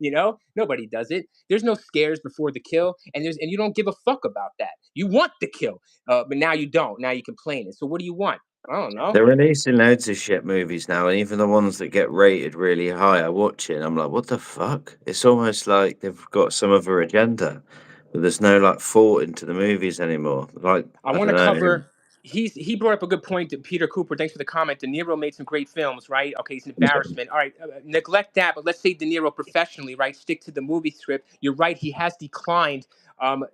Nobody does it. There's no scares before the kill, and you don't give a fuck about that. You want the kill, but now you don't. Now you're complaining. So what do you want? I don't know. They're releasing loads of shit movies now, and even the ones that get rated really high, I watch it and I'm like, what the fuck? It's almost like they've got some other agenda, but there's no like thought into the movies anymore. Like, I I want to don't know. cover. He brought up a good point. Peter Cooper, thanks for the comment. De Niro made some great films, right? Okay, he's an embarrassment. All right, neglect that. But let's say De Niro professionally, right? Stick to the movie script. You're right. He has declined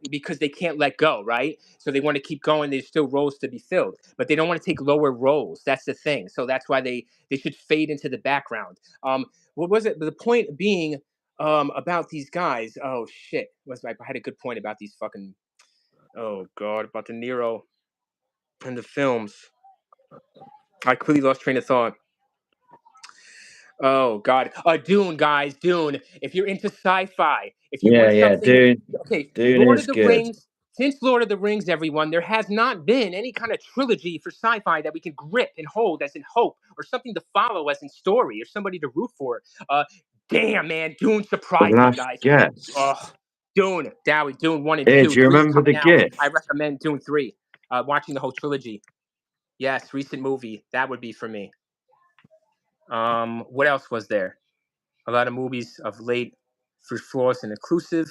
because they can't let go, right? So they want to keep going. There's still roles to be filled, but they don't want to take lower roles. That's the thing. So that's why they should fade into the background. What was it? The point being about these guys. Oh shit! I had a good point about these fucking. Oh god, about De Niro and the films. I completely lost train of thought. Oh God, Dune, guys, Dune. If you're into sci-fi, if you Yeah, want yeah, something, dude. okay, Dune Lord is of the good. Rings. Since Lord of the Rings, everyone, there has not been any kind of trilogy for sci-fi that we can grip and hold as in hope, or something to follow as in story, or somebody to root for. Damn, man, Dune The surprised me, Last guys. Oh, Guest. Dune, Dowie, Dune 1 and Hey, 2, do you 3 remember the coming out. I gift? recommend Dune 3. Watching the whole trilogy. Yes, recent movie. That would be for me. What else was there? A lot of movies of late for flawless and inclusive,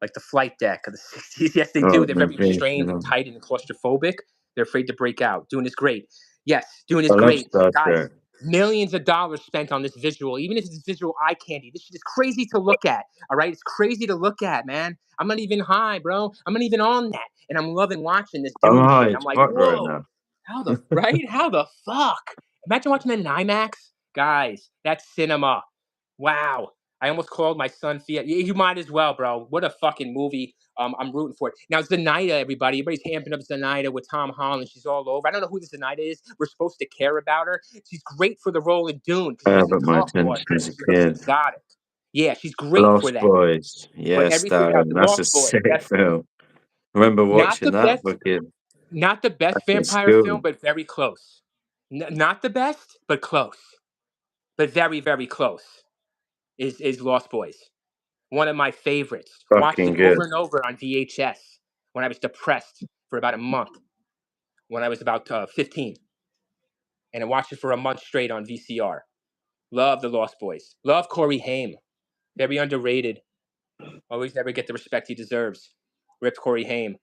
like The Flight Deck of the '60s. Yes, they Oh, do. They're no, very please, restrained and no. tight and claustrophobic. They're afraid to break out. Dune is great. Yes, Dune is I love great. Star Guys, Trek. millions of dollars spent on this visual, even if it's visual eye candy. This shit is crazy to look at. All right? It's crazy to look at, man. I'm not even high, bro. I'm not even on that. And I'm loving watching this I'm Dune high shit. as I'm like, fuck right whoa, now. how the, right? How the fuck? Imagine watching that in IMAX. Guys, that's cinema. Wow. I almost called my son Fiat. You might as well, bro. What a fucking movie. I'm rooting for it. Now, Zenaida, everybody's hamping up Zenaida with Tom Holland. She's all over. I don't know who the Zenaida is. We're supposed to care about her. She's great for the role in Dune because she's a Herbert my tough one. attention as a She looks kid. exotic. Yeah, she's great for Lost that. Boys. But Yes, everything else, Darren. That's a Lost Boys. sick That's film. I remember not the watching that best, fucking not the best at vampire film, school. but very close. Not the best, but close. But very, very close. Is Lost Boys. One of my favorites. Watched Fucking it over good. and over on VHS when I was depressed for about a month. When I was about 15, and I watched it for a month straight on VCR. Love the Lost Boys. Love Corey Haim. Very underrated. Always never get the respect he deserves. Rip Corey Haim.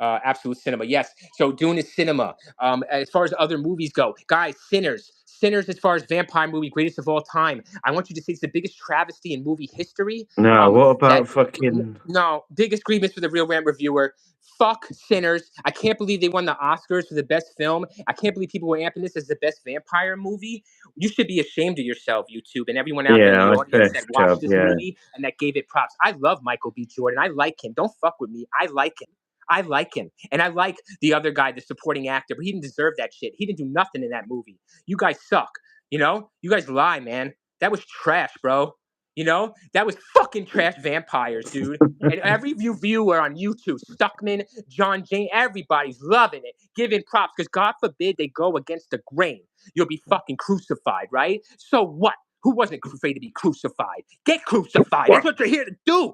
Absolute cinema. Yes. So Dune is cinema. As far as other movies go, guys, Sinners. Sinners, as far as vampire movie, greatest of all time. I want you to say it's the biggest travesty in movie history. No, what That about fucking no biggest grievance for the Real Rant reviewer. Fuck Sinners. I can't believe they won the Oscars for the best film. I can't believe people were amping this as the best vampire movie. You should be ashamed of yourself, YouTube, and everyone out there in the yeah, I audience that fifth watched job, this yeah. movie and that gave it props. I love Michael B. Jordan. I like him. Don't fuck with me. I like him. I like him. And I like the other guy, the supporting actor, but he didn't deserve that shit. He didn't do nothing in that movie. You guys suck. You know? You guys lie, man. That was trash, bro. You know? That was fucking trash vampires, dude. And every viewer on YouTube, Stuckman, John Jane, everybody's loving it, giving props, because God forbid they go against the grain. You'll be fucking crucified, right? So what? Who wasn't afraid to be crucified? Get crucified. That's what you're here to do.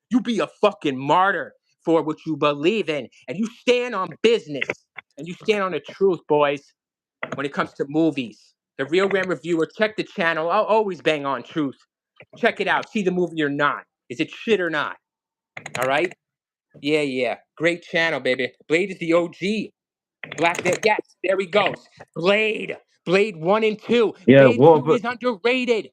You be a fucking martyr for what you believe in, and you stand on business, and you stand on the truth, boys. When it comes to movies, the Real Ram Reviewer, check the channel. I'll always bang on truth. Check it out. See the movie or not. Is it shit or not? All right. Yeah, yeah. Great channel, baby. Blade is the OG. Black. Yes, there he goes. Blade. Blade 1 and 2. Yeah, Blade what 2 about is underrated.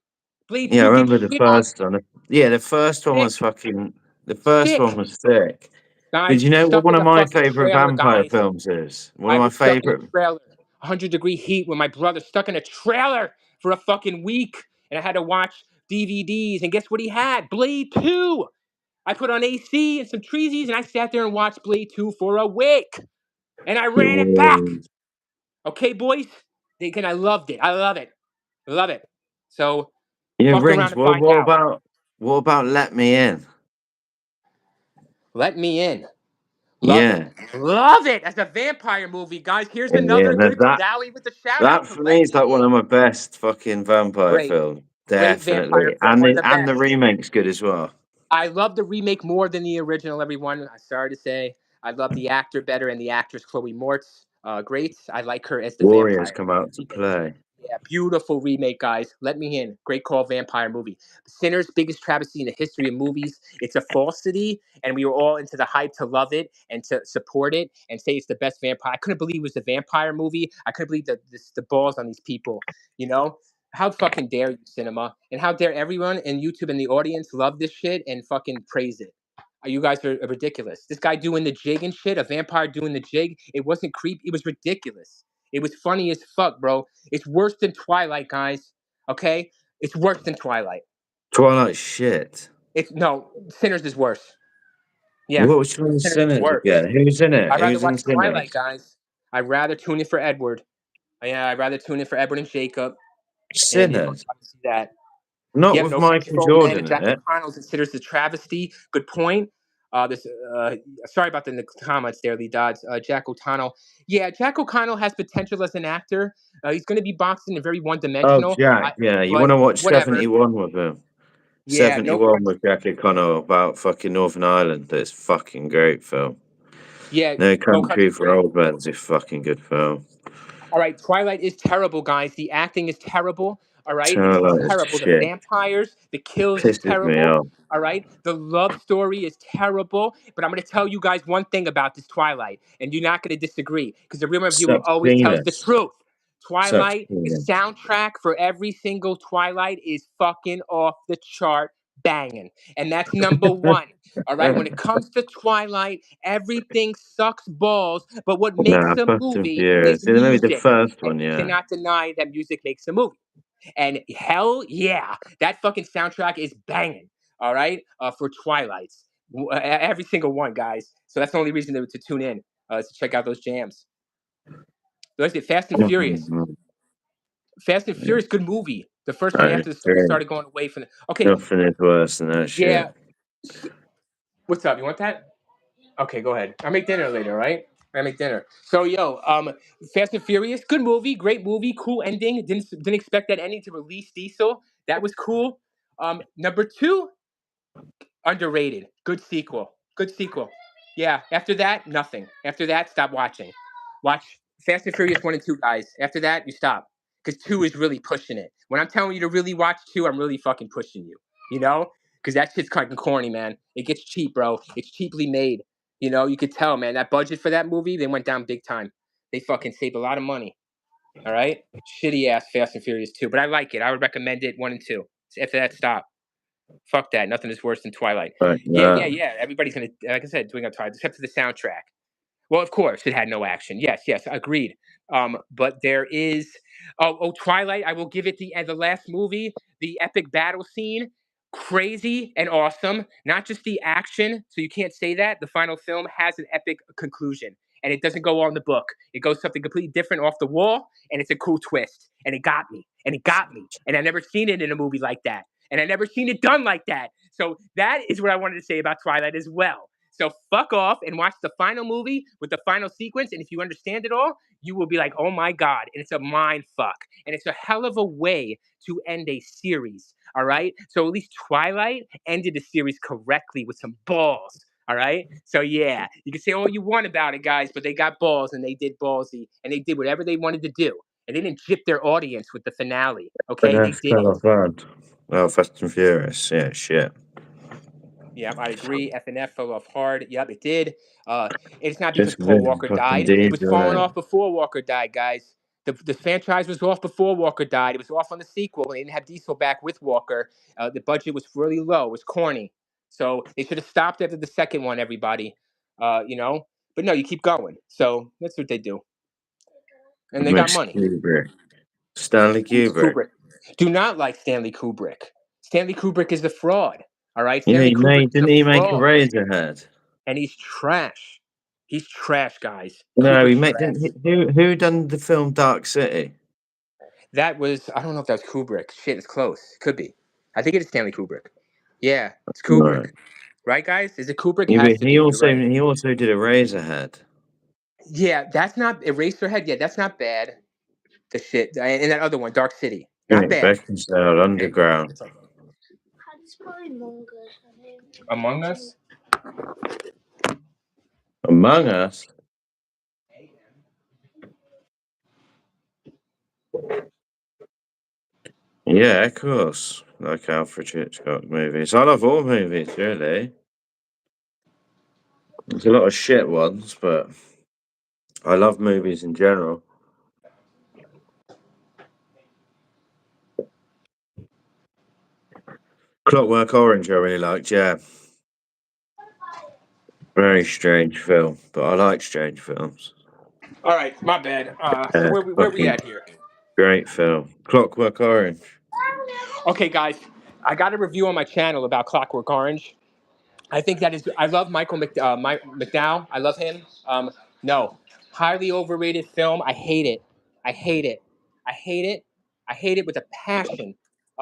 Blade yeah, I 2 gets remember the shit on. first one. Yeah, the first one Sick. was fucking the first one Sick. was sick. But Guys, you know what stuck one in of the my fucking favorite trailer, vampire guys. films is? One of I my was stuck in a favorite trailer, 100-degree heat, with my brother stuck in a trailer for a fucking week, and I had to watch DVDs. And guess what he had? Blade 2. I put on AC and some treesies, and I sat there and watched Blade 2 for a week, and I ran it back. Okay, boys? I loved it. I love it. I love it. So Yeah, fuck around Rings, and find out. what about Let Me In? Let Me In. Love it. Yeah. Love it as a vampire movie, guys. Here's Yeah, yeah. another No, good Dowie with the shout out that to for me Let is Me like one of In. my best fucking vampire Great. films. Great vampire Definitely. film. One of the And the best. remake's good as well. I love the remake more than the original, everyone. I'm sorry to say. I love the actor better and the actress Chloe Moretz. Great. I like her as the Warriors vampire come in the out to remake. play. Yeah, beautiful remake, guys. Let Me In. Great call, vampire movie. Sinners, biggest travesty in the history of movies. It's a falsity, and we were all into the hype to love it and to support it and say it's the best vampire. I couldn't believe it was a vampire movie. I couldn't believe the balls on these people. You know, how fucking dare you, cinema, and how dare everyone in YouTube and the audience love this shit and fucking praise it. You guys are ridiculous. This guy doing the jig and shit, a vampire doing the jig. It wasn't creepy. It was ridiculous. It was funny as fuck, bro. It's worse than Twilight, guys. Okay? It's worse than Twilight. Twilight shit. It's no, Sinners is worse. Yeah. What was one of Sinners is Sinners worse. again? Who's in it? I'd rather Who's in watch Twilight, Sinners? guys. I'd rather tune in for Edward. Yeah, I'd rather tune in for Edward and Jacob. And if I'm Sinners. trying to see that. Not Yep, with No Country Michael for Old Men Jordan and in Jack it. O'Connell considers the travesty. Good point. This sorry about the comments there, Lee Dodds. Jack O'Connell. Yeah, Jack O'Connell has potential as an actor. He's going to be boxing and very Oh, one-dimensional. Jack. Yeah, you want But to watch whatever. 71 with him? Yeah, no 71 country. with Jack O'Connell about fucking Northern Ireland. That's fucking great film. Yeah, No No Country Country for for Old Men's a fucking good film. All right, Twilight is terrible, guys. The acting is terrible. All right, it's Twilight is terrible. The shit. vampires, the kills is Pisses me terrible. off. All right, the love story is terrible. But I'm going to tell you guys one thing about this Twilight, and you're not going to disagree because the real reviewer Sucks always tells the penis. truth. Sucks Twilight, the penis. soundtrack for every single Twilight is fucking off the chart banging. And that's number one. All right, when it comes to Twilight, everything sucks balls, but what makes Nah, a Fast and movie is Furious. Yeah, maybe the music. first And one, you yeah. cannot deny that music makes a movie. And hell yeah, that fucking soundtrack is banging. All right, for Twilight's, every single one, guys. So that's the only reason to tune in, is to check out those jams. Let's get Fast and Furious. Fast and Furious, good movie. The first one I after they agree. started going away from the. Okay, Nothing is worse than that yeah. shit. What's up? You want that? Okay, go ahead. I'll make dinner later, right? I make dinner. So yo, Fast and Furious, good movie, great movie, cool ending. Didn't expect that ending to release Diesel. That was cool. Number two, underrated. Good sequel. Good sequel. Yeah. After that, nothing. After that, stop watching. Watch Fast and Furious 1 and 2, guys. After that, you stop. Because 2 is really pushing it. When I'm telling you to really watch 2, I'm really fucking pushing you. You know? Because that shit's kind of corny, man. It gets cheap, bro. It's cheaply made. You know, you could tell, man. That budget for that movie, they went down big time. They fucking saved a lot of money. All right? Shitty ass Fast and Furious 2. But I like it. I would recommend it 1 and 2. After that, stop. Fuck that. Nothing is worse than Twilight. Like Yeah, that. yeah, yeah. Everybody's gonna, like I said, doing up Twilight, except for the soundtrack. Well, of course, it had no action. Yes, yes, agreed. But there is, Twilight. I will give it the last movie, the epic battle scene, crazy and awesome. Not just the action, so you can't say that. The final film has an epic conclusion, and it doesn't go on the book. It goes something completely different off the wall, and it's a cool twist. And it got me, and it got me, and I never seen it in a movie like that, and I never seen it done like that. So that is what I wanted to say about Twilight as well. So fuck off and watch the final movie with the final sequence. And if you understand it all, you will be like, oh my God. And it's a mind fuck. And it's a hell of a way to end a series. All right. So at least Twilight ended the series correctly with some balls. All right. So yeah, you can say all you want about it, guys, but they got balls and they did ballsy and they did whatever they wanted to do. And they didn't gyp their audience with the finale. But Okay. They that's did fell it. off hard. Well, Fast and Furious. Yeah, shit. Yep, I agree. FNF fell off hard. Yep, it did. It's not because Just Paul really Walker fucking died. It was diesel, falling innit? off before Walker died, guys. The franchise was off before Walker died. It was off on the sequel. They didn't have Diesel back with Walker. The budget was really low. It was corny. So they should have stopped after the second one, everybody. You know? But no, you keep going. So that's what they do. And they got Max money. Kubrick. Stanley Kubrick. Kubrick. Do not like Stanley Kubrick. Stanley Kubrick is a fraud. All right? Yeah, Stanley he Kubrick made, is a didn't he make a fraud. Razorhead? And he's trash. He's trash, guys. No, he Kubrick's made, trash. didn't he, who done the film Dark City? That was, I don't know if that was Kubrick. Shit, it's close. Could be. I think it is Stanley Kubrick. Yeah, it's No. Kubrick. Right, guys? Is it Kubrick? Yeah, Has but to be. You're right. he also did a Razorhead. Yeah, that's not Eraserhead. Yeah, that's not bad. The shit. And that other one, Dark City. Yeah, Not bad. Beckinsale, Underground. It's like It's probably longer. Among Us. Among Us. Yeah, of course. Like Alfred Hitchcock movies. I love all movies, really. There's a lot of shit ones, but I love movies in general. Clockwork Orange, I really liked, yeah. Very strange film, but I like strange films. All right, my bad. So Yeah, where we fucking at here? great film. Clockwork Orange. Okay, guys, I got a review on my channel about Clockwork Orange. I think that is. I love Mike McDowell. I love him. No, highly overrated film. I hate it. I hate it. I hate it. I hate it with a passion.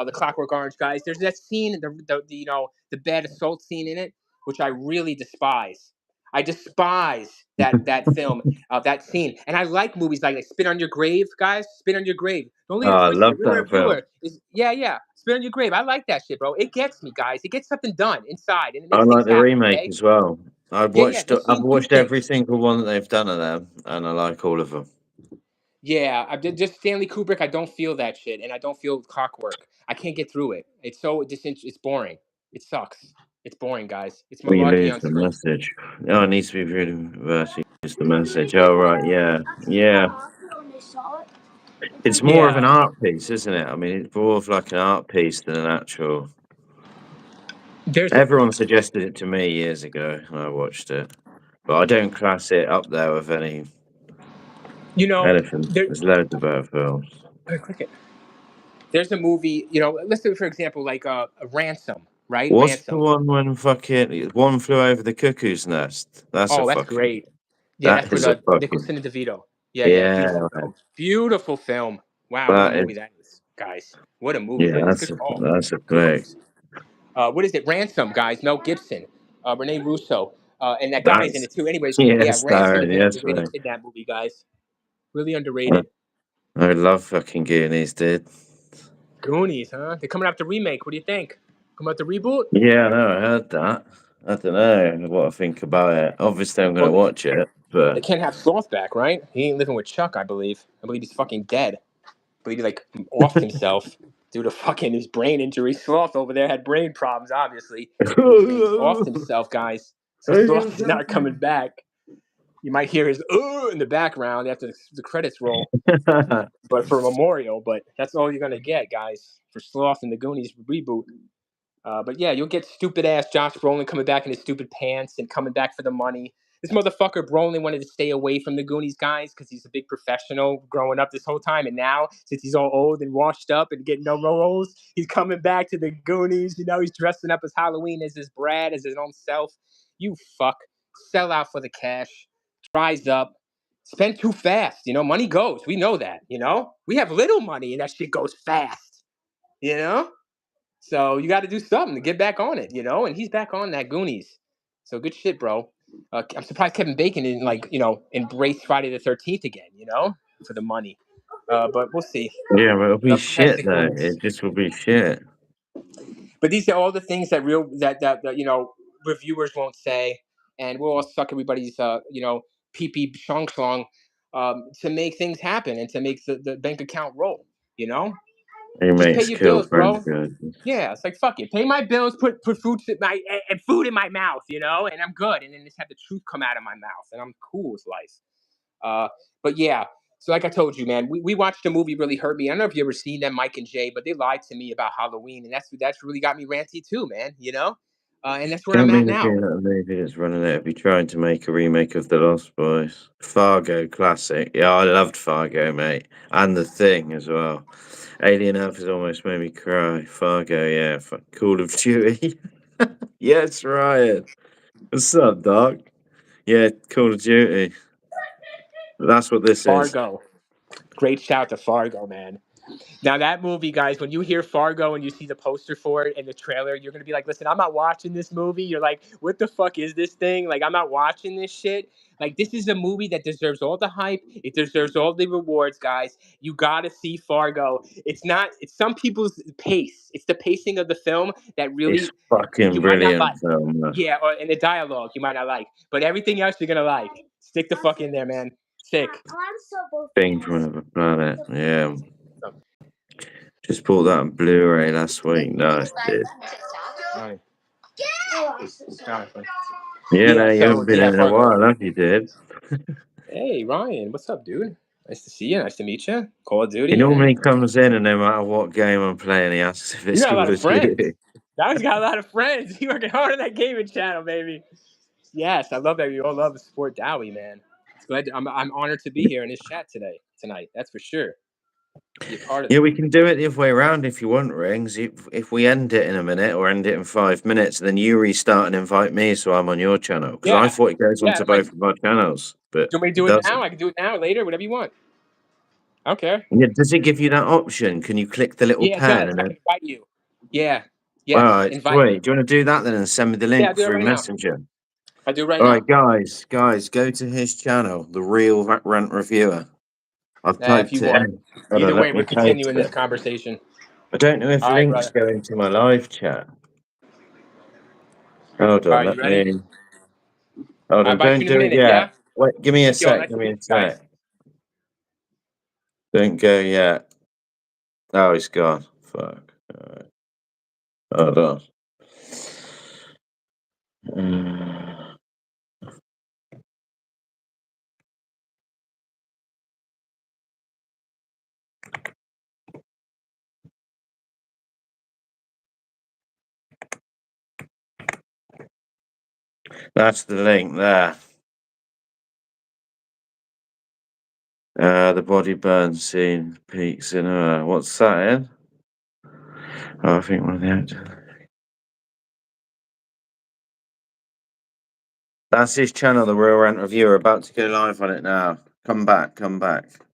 The Clockwork Orange, guys. There's that scene, the the bad assault scene in it, which I really despise. I despise that film, that scene. And I like movies like Spit on Your Grave, guys. Spit on Your Grave. Don't Oh, leave it I twisted. love Real that Red film. Bueller is yeah. Spit on Your Grave. I like that shit, bro. It gets me, guys. It gets something done inside, and it I makes things like the happen. remake Okay. as well. Yeah. The I've scene do watched every things. single one that they've done of them, and I like all of them. Yeah, I did just Stanley Kubrick. I don't feel that shit, and I don't feel Clockwork. I can't get through it. It's so it's boring. It sucks. It's boring, guys. It's We malarkey lose on the screen. message. Oh, it needs to be really versus the message. Oh, right, yeah, yeah. It's more of an Yeah, art piece, isn't it? I mean, it's more of like an art piece than an actual. there's Everyone suggested it to me years ago, and I watched it, but I don't class it up there with you know anything. there. There's loads of better films. Click it. There's a movie, let's say for example, like a Ransom, right? What's the Ransom. one when fucking one flew over the cuckoo's nest? That's a Oh, that's fucking great. Yeah, that's that with is a fucking Nicholson and DeVito. Yeah, yeah, yeah, beautiful man. film. Beautiful film. Wow, what a That movie is that is, guys. What a movie. yeah, Good call. that's a flick. Kudos. What is it? Ransom, guys. Mel Gibson, Rene Russo, and that guy's in That's it too. Anyways, yeah, yes, Ransom is Darren, an yes, underrated mate. kidnap movie, guys. Really I underrated. I love fucking Goonies, dude. Goonies, huh? They're coming out the remake. What do you think? Come out the reboot? Yeah, I know, I heard that. I don't know what I think about it. Obviously, I'm gonna Well, watch it, they but can't have Sloth back, right? He ain't living with Chuck, I believe. I believe he's fucking dead. But he like offed himself due to fucking his brain injury. Sloth over there had brain problems, obviously. He's offed himself, guys. So Sloth is not coming back. You might hear his in the background after the credits roll, but for a memorial. But that's all you're gonna get, guys, for Sloth and the Goonies reboot. But yeah, you'll get stupid ass Josh Brolin coming back in his stupid pants and coming back for the money. This motherfucker Brolin wanted to stay away from the Goonies guys because he's a big professional growing up this whole time, and now since he's all old and washed up and getting no roles, he's coming back to the Goonies. He's dressing up as Halloween as his Brad, as his own self. You fuck, sell out for the cash, dries up, spend too fast. Money goes. We know that. We have little money and that shit goes fast. You know. So you got to do something to get back on it. And he's back on that Goonies. So good shit, bro. I'm surprised Kevin Bacon didn't embrace Friday the 13th again, for the money. But we'll see. yeah, but it'll be shit Fantastic though. movies. It just will be shit. But these are all the things that reviewers won't say, and we'll all suck everybody's pee pee shong shlong to make things happen and to make the bank account roll. You know, He just pay makes your bills, girlfriend bro. good. Yeah, it's like fuck it. Pay my bills, put food in my and food in my mouth, and I'm good. And then just have the truth come out of my mouth, and I'm cool with life. But yeah, so like I told you, man, we watched a movie really hurt me. I don't know if you ever seen them, Mike and Jay, but they lied to me about Halloween, and that's really got me ranty too, man. And that's where Don't I'm at mean to be now. that movie that's running out. Be trying to make a remake of The Lost Boys. Fargo classic. Yeah, I loved Fargo, mate, and The Thing as well. Alien Earth has almost made me cry. Fargo, yeah. Call of Duty. Yes, Ryan. What's up, dog? Yeah, Call of Duty. That's what this is. Fargo, great shout to Fargo, man. Now that movie, guys, when you hear Fargo and you see the poster for it and the trailer, you're gonna be like, "Listen, I'm not watching this movie." You're like, "What the fuck is this thing? Like, I'm not watching this shit." Like, this is a movie that deserves all the hype. It deserves all the rewards, guys. You gotta see Fargo. It's not. It's some people's pace. It's the pacing of the film that It's really fucking you might not brilliant like. film. Yeah, and the dialogue you might not like, but everything else you're gonna like. Stick the fuck in there, man. Sick. Thing from another planet. Yeah. Just bought that on Blu-ray last week. Nice, dude. Alright. Alright. Yeah, Yeah. no, you So haven't been yeah, in a Fargo. while, have you, dude? Hey Ryan, what's up, dude? Nice to see you. Nice to meet you. Call of He Duty, man. normally comes in and no matter what game I'm playing, he asks if You it's got a lot Call of of friends. Duty. Guy's got a lot of friends. You working hard on that gaming channel, baby. Yes, I love that you all love the sport Dowie, man. It's glad I'm honored to be here in this chat tonight. That's for sure. Be a part of Yeah, it. we can do it the other way around if you want, Rings. If we end it in a minute or end it in 5 minutes, then you restart and invite me so I'm on your channel. Because I Yeah, thought it goes yeah. onto If I, do both of our channels, but you want me to it do it now? doesn't. I can do it now, later, whatever you want. I don't care. Yeah, does it give you that option? Can you click the little Yeah, it pen does. and I then can invite you. Yeah. all Yes. right, Invite. sweet. Do you want to do that then and send me the Yeah, I'll link do it through right now. Messenger? I'll do it right All right, now. guys, go to his channel, The Real Rant Reviewer. I've If typed you it want. in. Hold Either on, way, let we're me paste continuing this it. conversation. I don't know if All right, links brother. go into my live chat. Hold All on, right, you let ready? me. Hold I'll on, invite don't you in a do it minute, yet. yeah? Wait, give me a Yo, sec. nice Give to me meet a you guys. sec. Don't go yet. Oh, he's gone. Fuck. All right. Hold on. Uh, that's the link there. The body burn scene peaks in her. What's that in? Oh, I think one of the actors. That's his channel, The Real Rant Reviewer. About to go live on it now. Come back, come back.